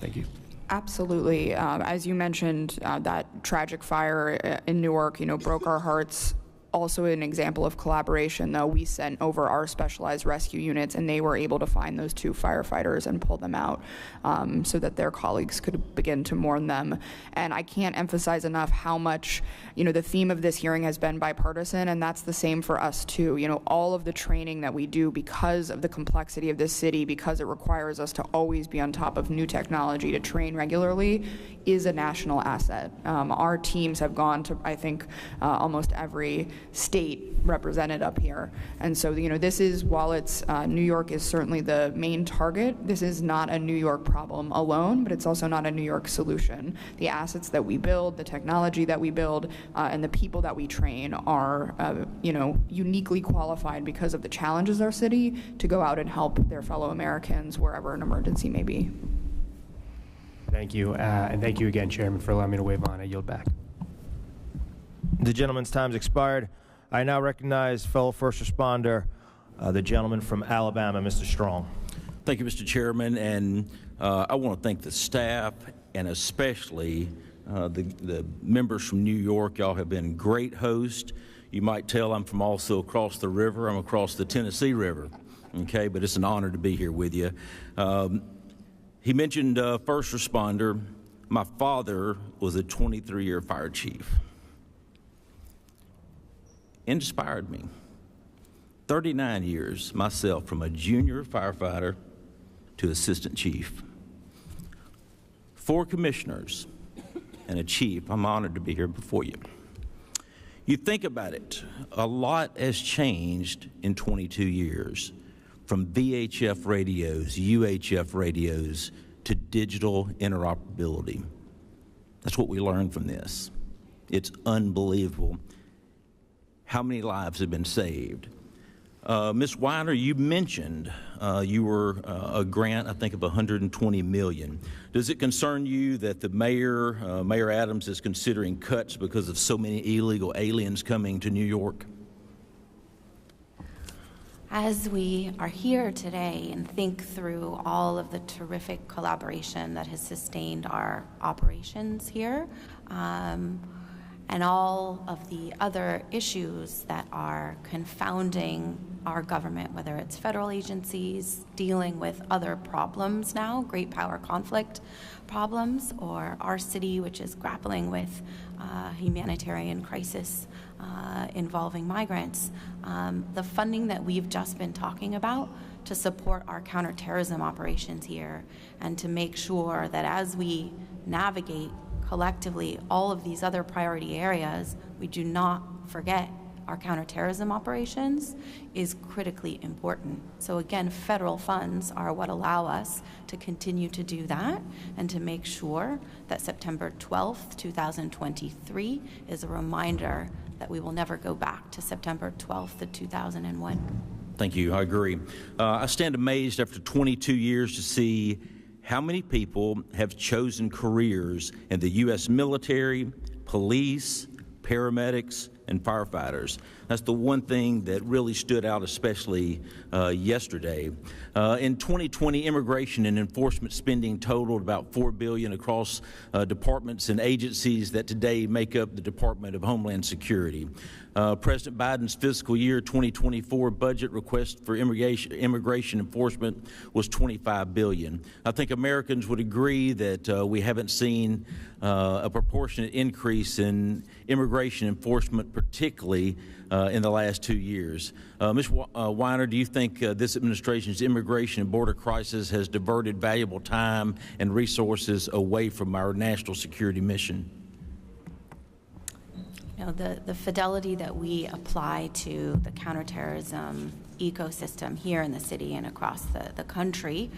Thank you. Absolutely. As you mentioned, that tragic fire in Newark, broke our hearts. Also an example of collaboration, though. We sent over our specialized rescue units, and they were able to find those 2 firefighters and pull them out so that their colleagues could begin to mourn them. And I can't emphasize enough how much, the theme of this hearing has been bipartisan, and that's the same for us, too. All of the training that we do because of the complexity of this city, because it requires us to always be on top of new technology to train regularly, is a national asset. Our teams have gone to, I think, almost every state represented up here. And so, this is, while it's, New York is certainly the main target, this is not a New York problem alone, but it's also not a New York solution. The assets that we build, the technology that we build, and the people that we train are, uniquely qualified because of the challenges of our city to go out and help their fellow Americans wherever an emergency may be. Thank you. And thank you again, Chairman, for allowing me to wave on. I yield back. The gentleman's time's expired. I now recognize fellow first responder, the gentleman from Alabama, Mr. Strong. Thank you, Mr. Chairman, and I want to thank the staff and especially the members from New York. Y'all have been great hosts. You might tell I'm from also across the river. I'm across the Tennessee River, okay, but it's an honor to be here with you. He mentioned first responder. My father was a 23-year fire chief. Inspired me. 39 years myself, from a junior firefighter to assistant chief. 4 commissioners and a chief. I'm honored to be here before you. You think about it, a lot has changed in 22 years, from VHF radios, UHF radios, to digital interoperability. That's what we learned from this. It's unbelievable how many lives have been saved. Ms. Weiner, you mentioned you were a grant, I think, of $120 million. Does it concern you that the mayor, Mayor Adams, is considering cuts because of so many illegal aliens coming to New York? As we are here today and think through all of the terrific collaboration that has sustained our operations here, and all of the other issues that are confounding our government, whether it's federal agencies dealing with other problems now, great power conflict problems, or our city, which is grappling with humanitarian crisis involving migrants. The funding that we've just been talking about to support our counterterrorism operations here, and to make sure that as we navigate collectively all of these other priority areas, we do not forget our counterterrorism operations, is critically important. So again, federal funds are what allow us to continue to do that, and to make sure that September 12th, 2023 is a reminder that we will never go back to September 12th of 2001. Thank you, I agree. I stand amazed after 22 years to see how many people have chosen careers in the U.S. military, police, paramedics, and firefighters. That's the one thing that really stood out, especially yesterday. In 2020, immigration and enforcement spending totaled about $4 billion across departments and agencies that today make up the Department of Homeland Security. President Biden's fiscal year 2024 budget request for immigration enforcement was $25 billion. I think Americans would agree that we haven't seen a proportionate increase in immigration enforcement, particularly in the last 2 years. Ms. Weiner, do you think this administration's immigration and border crisis has diverted valuable time and resources away from our national security mission? You know, the fidelity that we apply to the counterterrorism ecosystem here in the city and across the country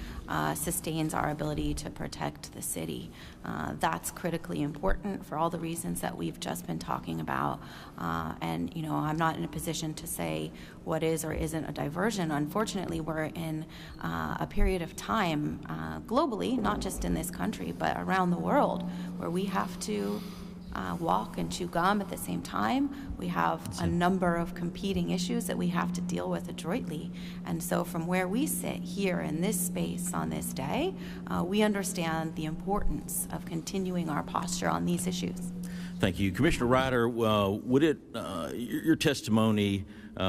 sustains our ability to protect the city. That's critically important for all the reasons that we've just been talking about. And, you know, I'm not in a position to say what is or isn't a diversion. Unfortunately, we're in a period of time globally, not just in this country, but around the world, where we have to walk and chew gum at the same time. We have a number of competing issues that we have to deal with adroitly. And so from where we sit here in this space on this day, we understand the importance of continuing our posture on these issues. Thank you. Commissioner Ryder, your testimony,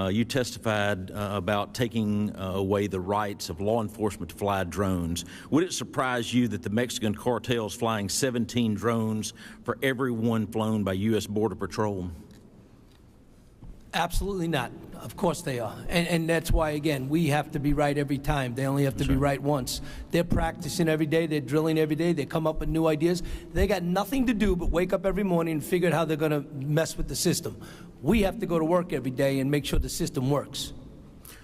you testified about taking away the rights of law enforcement to fly drones. Would it surprise you that the Mexican cartel is flying 17 drones for every one flown by U.S. Border Patrol? Absolutely not. Of course they are. And that's why, again, we have to be right every time. They only have to be right once. They're practicing every day. They're drilling every day. They come up with new ideas. They got nothing to do but wake up every morning and figure out how they're going to mess with the system. We have to go to work every day and make sure the system works.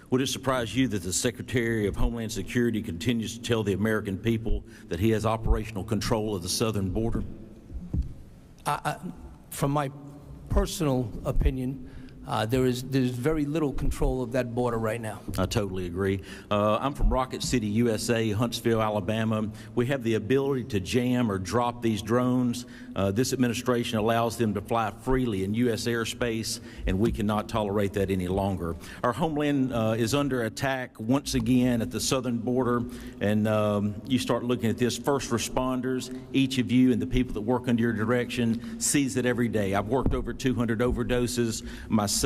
Would it surprise you that the Secretary of Homeland Security continues to tell the American people that he has operational control of the southern border? From my personal opinion, there's very little control of that border right now. I totally agree. I'm from Rocket City, USA, Huntsville, Alabama. We have the ability to jam or drop these drones. This administration allows them to fly freely in U.S. airspace, and we cannot tolerate that any longer. Our homeland is under attack once again at the southern border, and you start looking at this. First responders, each of you and the people that work under your direction sees it every day. I've worked over 200 overdoses myself.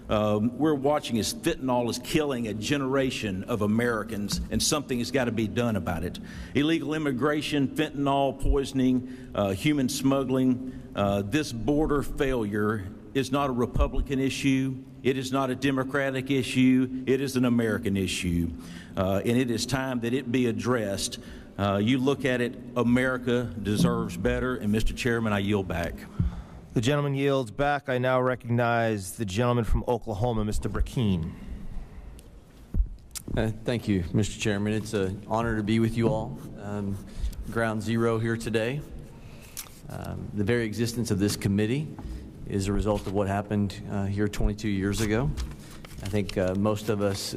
we're watching as fentanyl is killing a generation of Americans, and something has got to be done about it. Illegal immigration, fentanyl poisoning, human smuggling, this border failure is not a Republican issue. It is not a Democratic issue. It is an American issue, and it is time that it be addressed. You look at it, America deserves better, and Mr. Chairman, I yield back. The gentleman yields back. I now recognize the gentleman from Oklahoma, Mr. Burkeen. Thank you, Mr. Chairman. It's an honor to be with you all. Ground zero here today. The very existence of this committee is a result of what happened here 22 years ago. I think most of us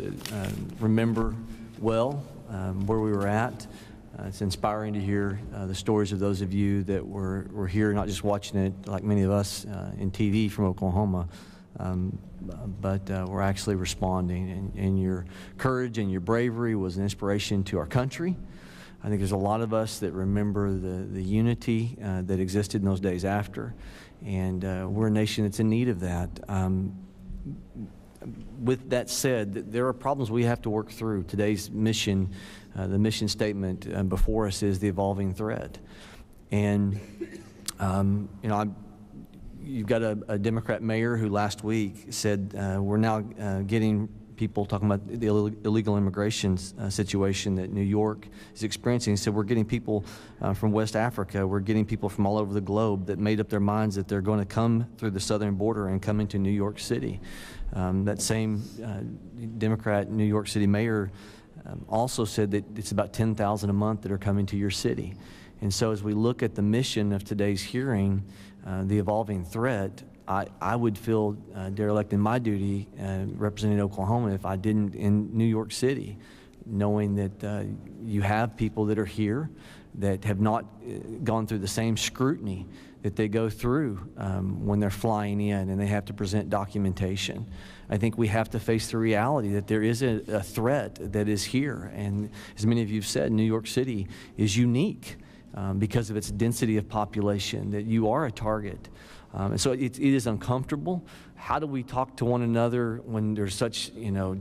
remember well where we were at. It's inspiring to hear the stories of those of you that were here, not just watching it like many of us in TV from Oklahoma, but we're actually responding. And your courage and your bravery was an inspiration to our country. I think there's a lot of us that remember the unity that existed in those days after, and we're a nation that's in need of that. With that said, there are problems we have to work through. Today's mission, the mission statement before us is the evolving threat. And, you've got a Democrat mayor who last week said we're now getting people talking about the illegal immigration situation that New York is experiencing. He said we're getting people from West Africa, we're getting people from all over the globe that made up their minds that they're going to come through the southern border and come into New York City. That same Democrat New York City mayor also said that it's about 10,000 a month that are coming to your city. And so as we look at the mission of today's hearing, the evolving threat, I would feel derelict in my duty representing Oklahoma if I didn't in New York City, knowing that you have people that are here that have not gone through the same scrutiny that they go through when they're flying in and they have to present documentation. I think we have to face the reality that there is a threat that is here. And as many of you have said, New York City is unique because of its density of population, that you are a target. And so it is uncomfortable. How do we talk to one another when there's such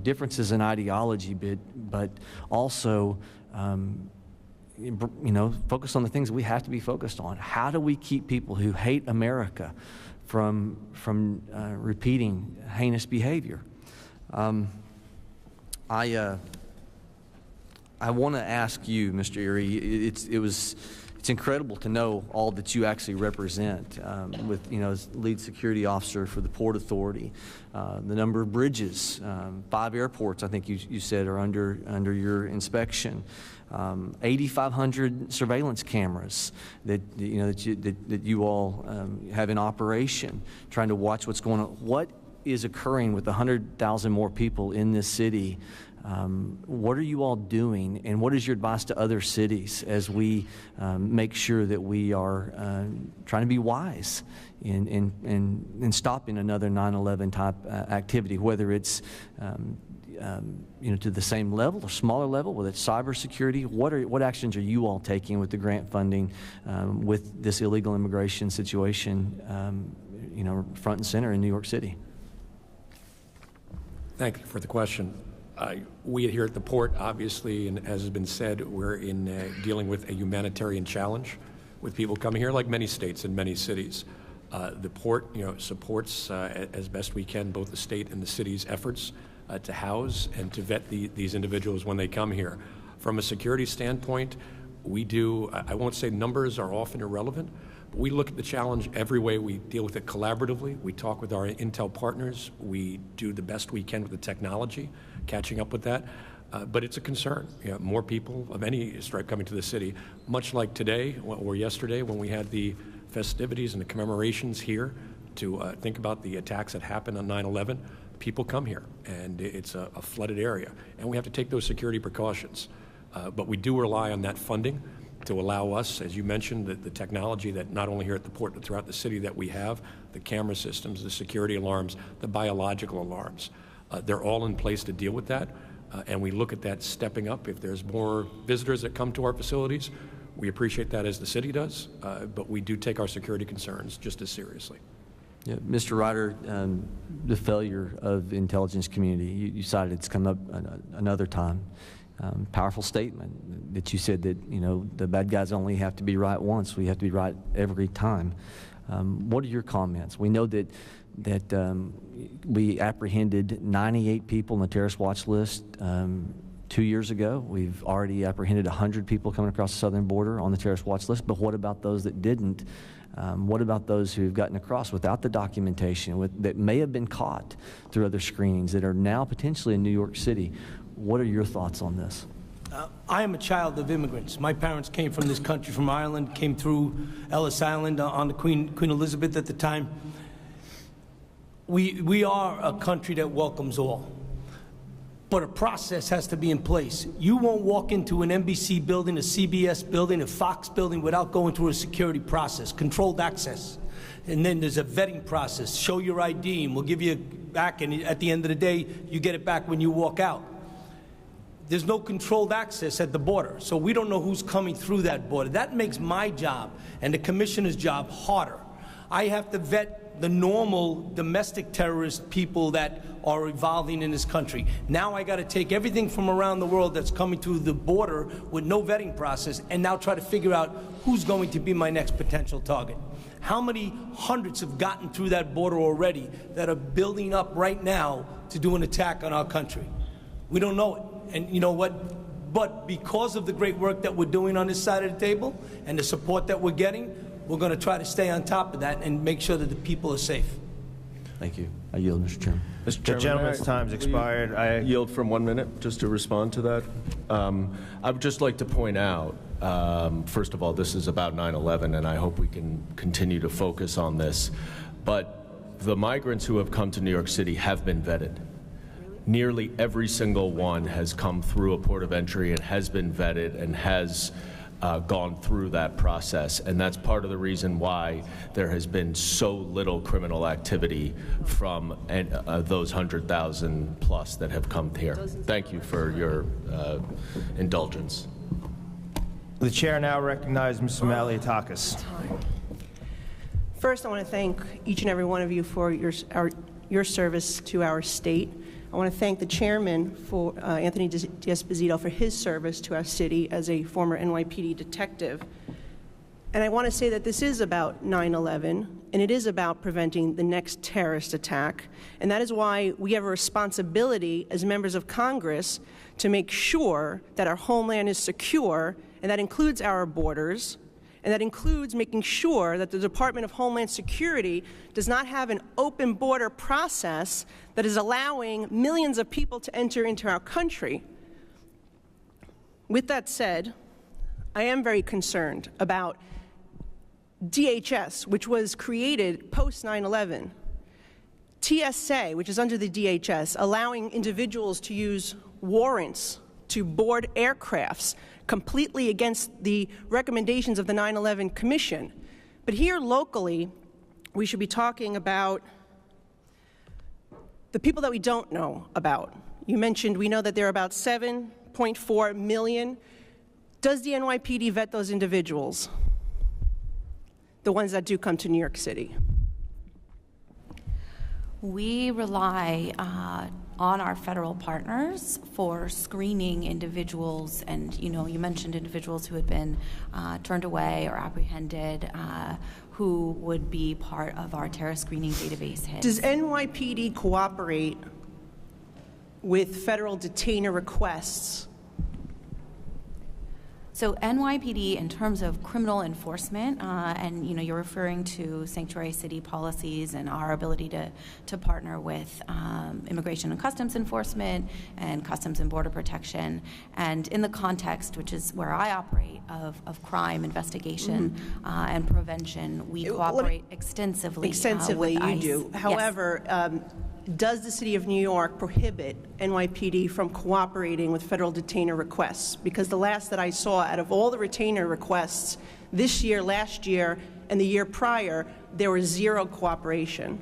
differences in ideology, but also focus on the things we have to be focused on? How do we keep people who hate America from repeating heinous behavior? I want to ask you, Mr. Erie. It's incredible to know all that you actually represent with, as lead security officer for the Port Authority, the number of bridges, 5 airports, I think you said, are under your inspection, 8,500 surveillance cameras that you all have in operation, trying to watch what's going on. What is occurring with 100,000 more people in this city? What are you all doing, and what is your advice to other cities as we make sure that we are trying to be wise in stopping another 9/11 type activity, whether it's to the same level or smaller level, whether it's cybersecurity? What actions are you all taking with the grant funding with this illegal immigration situation, front and center in New York City? Thank you for the question. We here at the port, obviously, and as has been said, we're dealing with a humanitarian challenge with people coming here, like many states and many cities. The port, supports as best we can both the state and the city's efforts to house and to vet these individuals when they come here. From a security standpoint, we do. I won't say numbers are often irrelevant. We look at the challenge every way. We deal with it collaboratively. We talk with our intel partners. We do the best we can with the technology, catching up with that. But it's a concern. More people of any stripe coming to the city, much like today or yesterday when we had the festivities and the commemorations here to think about the attacks that happened on 9/11. People come here, and it's a flooded area. And we have to take those security precautions. But we do rely on that funding to allow us, as you mentioned, the technology that not only here at the port but throughout the city that we have, the camera systems, the security alarms, the biological alarms. They're all in place to deal with that, and we look at that stepping up. If there's more visitors that come to our facilities, we appreciate that as the city does, but we do take our security concerns just as seriously. Yeah, Mr. Ryder, the failure of the intelligence community, you cited it's come up another time. Powerful statement that you said that, you know, the bad guys only have to be right once. We have to be right every time. What are your comments? We know that we apprehended 98 people on the terrorist watch list 2 years ago. We've already apprehended 100 people coming across the southern border on the terrorist watch list. But what about those that didn't? What about those who've gotten across without the documentation, that may have been caught through other screenings, that are now potentially in New York City? What are your thoughts on this? I am a child of immigrants. My parents came from this country, from Ireland, came through Ellis Island on the Queen Elizabeth at the time. We are a country that welcomes all. But a process has to be in place. You won't walk into an NBC building, a CBS building, a Fox building without going through a security process, controlled access. And then there's a vetting process. Show your ID and we'll give you back, and at the end of the day, you get it back when you walk out. There's no controlled access at the border, so we don't know who's coming through that border. That makes my job and the commissioner's job harder. I have to vet the normal domestic terrorist people that are evolving in this country. Now I got to take everything from around the world that's coming through the border with no vetting process and now try to figure out who's going to be my next potential target. How many hundreds have gotten through that border already that are building up right now to do an attack on our country? We don't know it. And you know what? But because of the great work that we're doing on this side of the table and the support that we're getting, we're going to try to stay on top of that and make sure that the people are safe. Thank you. I yield, Mr. Chairman. Mr. Chairman, The gentleman's time's expired. I yield from 1 minute just to respond to that. I would just like to point out, first of all, this is about 9/11, and I hope we can continue to focus on this. But the migrants who have come to New York City have been vetted. Nearly every single one has come through a port of entry and has been vetted and has gone through that process, and that's part of the reason why there has been so little criminal activity from those 100,000 plus that have come here. Thank you for your indulgence. The chair now recognizes Ms. Malliotakis. First, I want to thank each and every one of you for your service to our state. I want to thank the chairman, for Anthony D'Esposito, for his service to our city as a former NYPD detective. And I want to say that this is about 9/11, and it is about preventing the next terrorist attack. And that is why we have a responsibility as members of Congress to make sure that our homeland is secure, and that includes our borders. And that includes making sure that the Department of Homeland Security does not have an open border process that is allowing millions of people to enter into our country. With that said, I am very concerned about DHS, which was created post-9/11, TSA, which is under the DHS, allowing individuals to use warrants to board aircrafts completely against the recommendations of the 9/11 Commission. But here locally, we should be talking about the people that we don't know about. You mentioned we know that there are about 7.4 million. Does the NYPD vet those individuals, the ones that do come to New York City? We rely on our federal partners for screening individuals, and you mentioned individuals who had been turned away or apprehended, who would be part of our terrorist screening database hits. Does NYPD cooperate with federal detainer requests? So NYPD, in terms of criminal enforcement, and you're referring to sanctuary city policies and our ability to partner with Immigration and Customs Enforcement and Customs and Border Protection, and in the context, which is where I operate, of crime investigation and prevention, we cooperate extensively. Extensively, with you ICE. do. Yes. However, does the City of New York prohibit NYPD from cooperating with federal detainer requests? Because the last that I saw, out of all the retainer requests this year, last year, and the year prior, there was zero cooperation.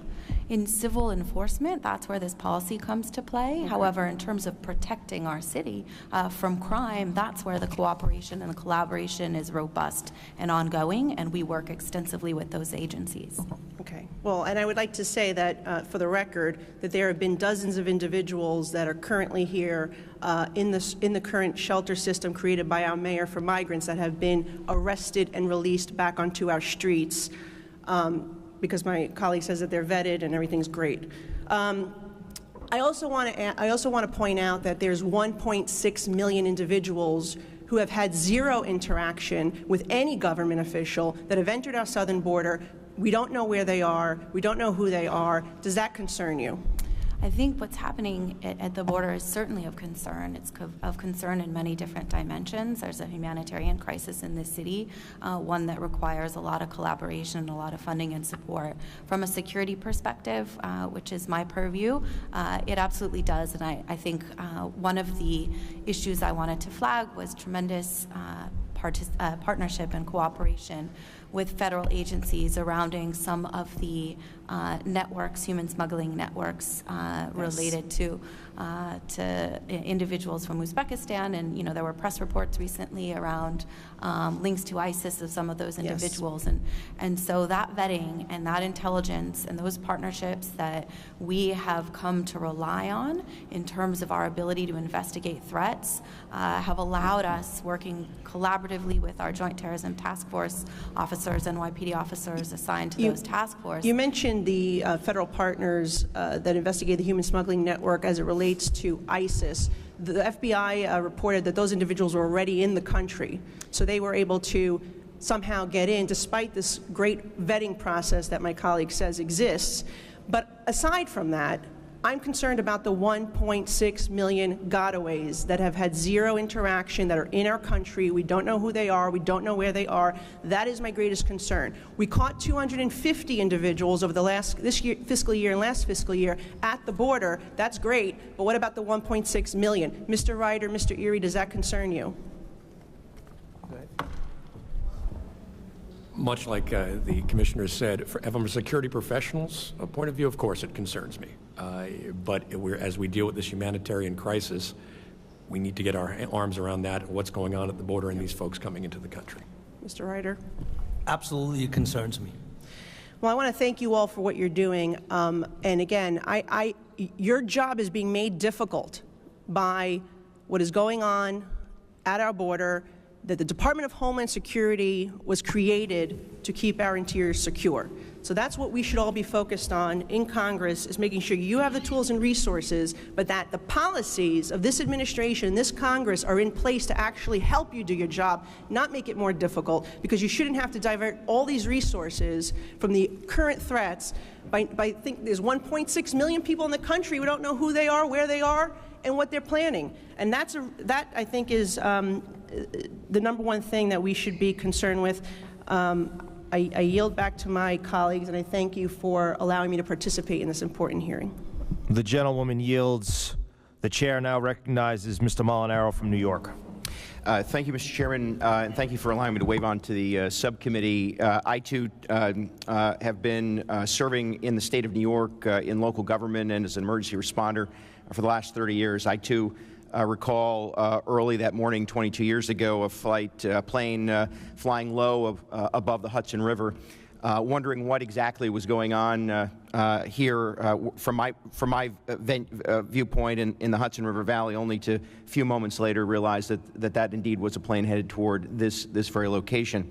In civil enforcement, that's where this policy comes to play. Okay. However, in terms of protecting our city from crime, that's where the cooperation and the collaboration is robust and ongoing, and we work extensively with those agencies. Okay. Well, and I would like to say that, for the record, that there have been dozens of individuals that are currently here in the current shelter system created by our mayor for migrants that have been arrested and released back onto our streets. Because my colleague says that they're vetted and everything's great. I also want to point out that there's 1.6 million individuals who have had zero interaction with any government official that have entered our southern border. We don't know where they are. We don't know who they are. Does that concern you? I think what's happening at the border is certainly of concern. It's of concern in many different dimensions. There's a humanitarian crisis in this city, one that requires a lot of collaboration and a lot of funding and support. From a security perspective, which is my purview, it absolutely does. And I think one of the issues I wanted to flag was tremendous partnership and cooperation with federal agencies surrounding some of the networks, human smuggling networks related to individuals from Uzbekistan. And, you know, there were press reports recently around links to ISIS of some of those individuals. Yes. And so that vetting and that intelligence and those partnerships that we have come to rely on in terms of our ability to investigate threats have allowed us, working collaboratively with our Joint Terrorism Task Force officers, NYPD officers assigned to those task forces. You mentioned the federal partners that investigate the human smuggling network as it relates to ISIS. The FBI reported that those individuals were already in the country, so they were able to somehow get in despite this great vetting process that my colleague says exists. But aside from that, I'm concerned about the 1.6 million gotaways that have had zero interaction, that are in our country. We don't know who they are. We don't know where they are. That is my greatest concern. We caught 250 individuals over this fiscal year and last fiscal year at the border. That's great. But what about the 1.6 million? Mr. Ryder, Mr. Erie, does that concern you? Much like the commissioner said, from a security professional's point of view, of course it concerns me. But as we deal with this humanitarian crisis, we need to get our arms around that and what's going on at the border and these folks coming into the country. Mr. Ryder? Absolutely, it concerns me. Well, I want to thank you all for what you're doing. And again, your job is being made difficult by what is going on at our border, that the Department of Homeland Security was created to keep our interior secure. So that's what we should all be focused on in Congress, is making sure you have the tools and resources, but that the policies of this administration, this Congress, are in place to actually help you do your job, not make it more difficult, because you shouldn't have to divert all these resources from the current threats. There's 1.6 million people in the country. We don't know who they are, where they are, and what they're planning. And that, I think, is the number one thing that we should be concerned with. I yield back to my colleagues, and I thank you for allowing me to participate in this important hearing. The gentlewoman yields. The chair now recognizes Mr. Molinaro from New York. Thank you, Mr. Chairman, and thank you for allowing me to wave on to the subcommittee. I, too, have been serving in the state of New York in local government and as an emergency responder for the last 30 years. I, too, recall early that morning 22 years ago a plane flying low above the Hudson River, wondering what exactly was going on here from my viewpoint in the Hudson River Valley, only to a few moments later realize that indeed was a plane headed toward this very location.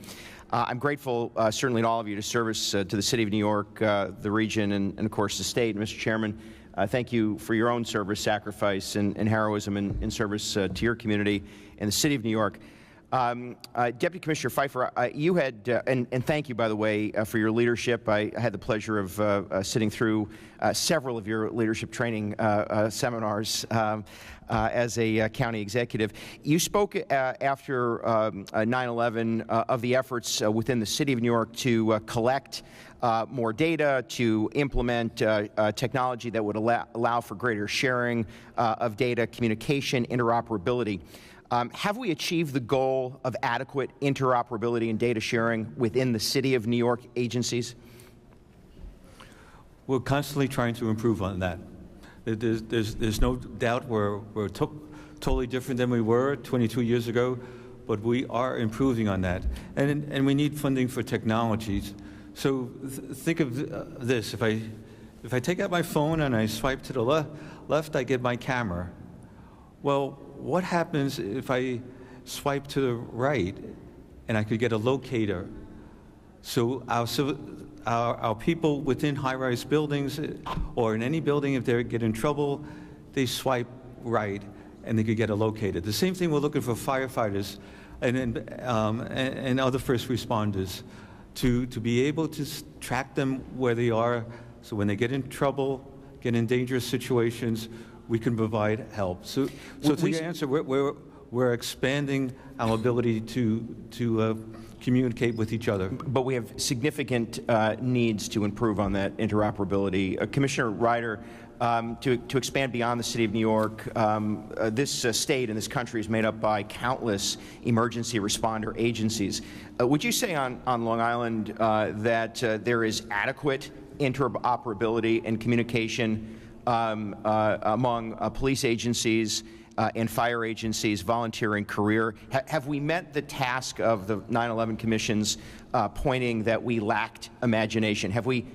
I'm grateful, certainly to all of you, to service to the City of New York, the region, and of course the state. Mr. Chairman, thank you for your own service, sacrifice, and heroism in service to your community and the City of New York. Deputy Commissioner Pfeiffer, you had, and thank you, by the way, for your leadership. I had the pleasure of sitting through several of your leadership training seminars as a county executive. You spoke after 9/11 of the efforts within the City of New York to collect more data, to implement technology that would allow for greater sharing of data, communication, interoperability. Have we achieved the goal of adequate interoperability and data sharing within the City of New York agencies? We're constantly trying to improve on that. There's no doubt we're totally different than we were 22 years ago, but we are improving on that. And we need funding for technologies. So think of this. If I take out my phone and I swipe to the left, I get my camera. Well, what happens if I swipe to the right and I could get a locator? So our people within high-rise buildings or in any building, if they get in trouble, they swipe right and they could get a locator. The same thing we're looking for firefighters and other first responders to be able to track them where they are, so when they get in trouble, get in dangerous situations, we can provide help. So to your answer, we're expanding our ability to communicate with each other. But we have significant needs to improve on that interoperability. Commissioner Ryder, to expand beyond the City of New York, this state and this country is made up by countless emergency responder agencies. Would you say on Long Island that there is adequate interoperability and communication among police agencies and fire agencies, volunteer and career? Have we met the task of the 9/11 commissions pointing that we lacked imagination? Have we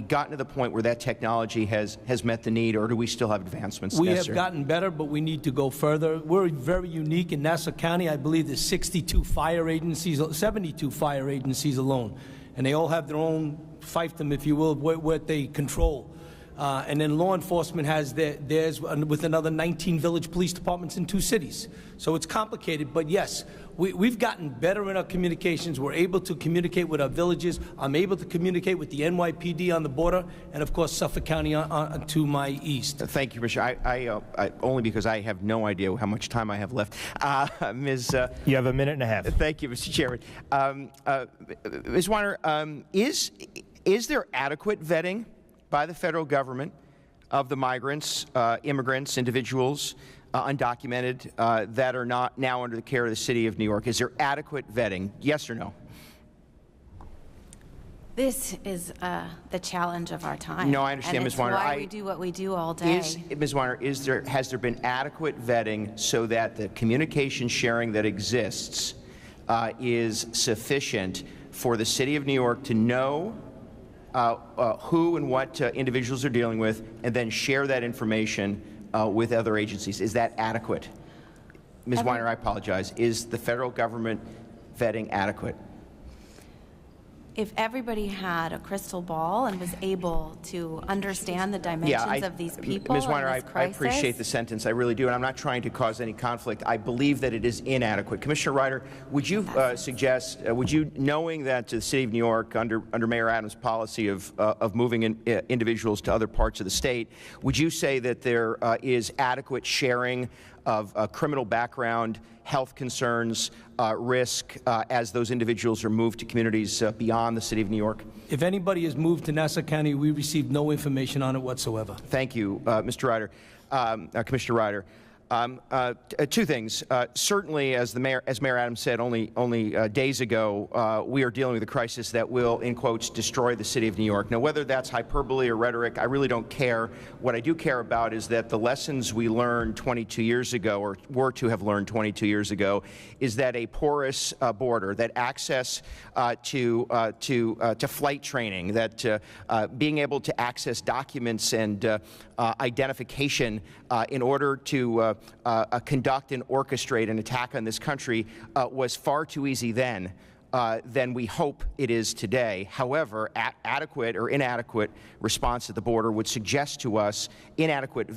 gotten to the point where that technology has met the need, or do we still have advancements necessary? We have gotten better, but we need to go further. We're very unique in Nassau County. I believe there's 72 fire agencies, 72 fire agencies alone, and they all have their own fiefdom, if you will, what they control. And then law enforcement has theirs with another 19 village police departments in 2 cities. So it's complicated, but yes, we've gotten better in our communications. We're able to communicate with our villages. I'm able to communicate with the NYPD on the border, and of course Suffolk County to my east. Thank you, Commissioner. I only because I have no idea how much time I have left. Ms. You have a minute and a half. Thank you, Mr. Chairman. Ms. Weiner, is there adequate vetting by the federal government of the migrants, immigrants, individuals, undocumented, that are not now under the care of the City of New York? Is there adequate vetting? Yes or no? This is the challenge of our time. No, I understand, Ms. Weiner. It's why we do what we do all day. Ms. Weiner, has there been adequate vetting so that the communication sharing that exists is sufficient for the City of New York to know who and what individuals are dealing with, and then share that information with other agencies? Is that adequate? Ms. Weiner, I apologize. Is the federal government vetting adequate? If everybody had a crystal ball and was able to understand the dimensions of these people, Ms. Weiner, and this I appreciate the sentence. I really do, and I'm not trying to cause any conflict. I believe that it is inadequate. Commissioner Ryder, would you suggest, knowing that the City of New York, under Mayor Adams' policy of moving individuals to other parts of the state, would you say that there is adequate sharing of criminal background, health concerns, risk, as those individuals are moved to communities beyond the City of New York? If anybody has moved to Nassau County, we received no information on it whatsoever. Thank you, Mr. Ryder. Commissioner Ryder. 2 things. Certainly, as Mayor Adams said only days ago, we are dealing with a crisis that will, in quotes, destroy the City of New York. Now, whether that's hyperbole or rhetoric, I really don't care. What I do care about is that the lessons we learned 22 years ago, or were to have learned 22 years ago, is that a porous border, that access to flight training, that being able to access documents and identification in order to conduct and orchestrate an attack on this country was far too easy then than we hope it is today. However, adequate or inadequate response at the border would suggest to us, inadequate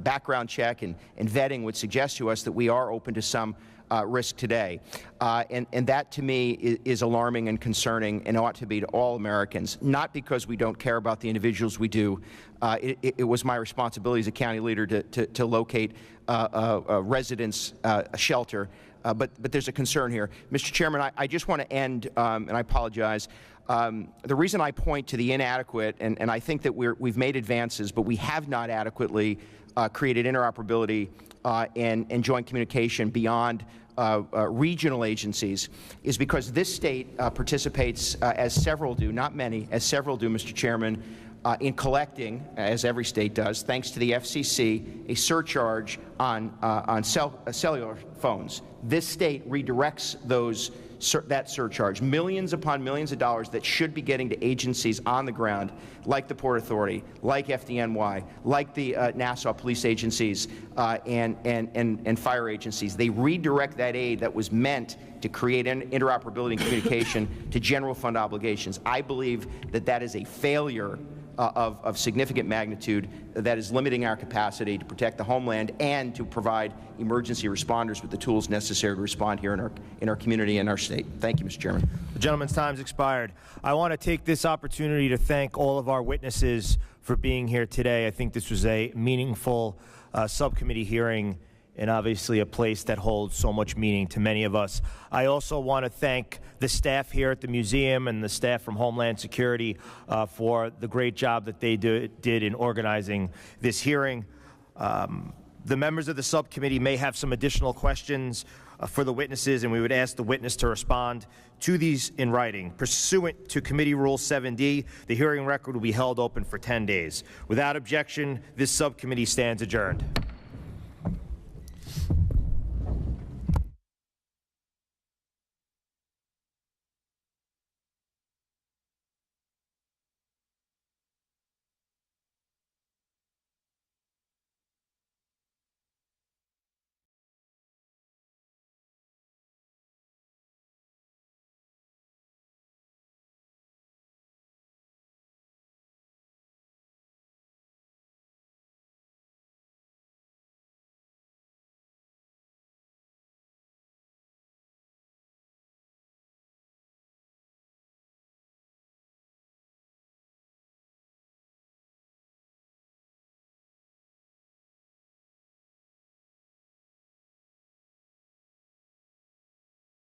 background check and vetting would suggest to us that we are open to some risk today. And that, to me, is alarming and concerning, and ought to be to all Americans, not because we don't care about the individuals we do. It was my responsibility as a county leader to locate a residence shelter, but there's a concern here. Mr. Chairman, I just want to end, and I apologize. The reason I point to the inadequate, and I think that we've made advances, but we have not adequately created interoperability and joint communication beyond regional agencies, is because this state participates, as several do, not many, as several do, Mr. Chairman, in collecting, as every state does, thanks to the FCC, a surcharge on cellular phones. This state redirects that surcharge, millions upon millions of dollars that should be getting to agencies on the ground, like the Port Authority, like FDNY, like the Nassau police agencies and fire agencies. They redirect that aid that was meant to create interoperability and communication to general fund obligations. I believe that that is a failure of significant magnitude that is limiting our capacity to protect the homeland and to provide emergency responders with the tools necessary to respond here in our community and our state. Thank you, Mr. Chairman. The gentleman's time's expired. I want to take this opportunity to thank all of our witnesses for being here today. I think this was a meaningful subcommittee hearing, and obviously a place that holds so much meaning to many of us. I also want to thank the staff here at the museum and the staff from Homeland Security for the great job that they did in organizing this hearing. The members of the subcommittee may have some additional questions for the witnesses, and we would ask the witness to respond to these in writing. Pursuant to Committee Rule 7D, the hearing record will be held open for 10 days. Without objection, this subcommittee stands adjourned.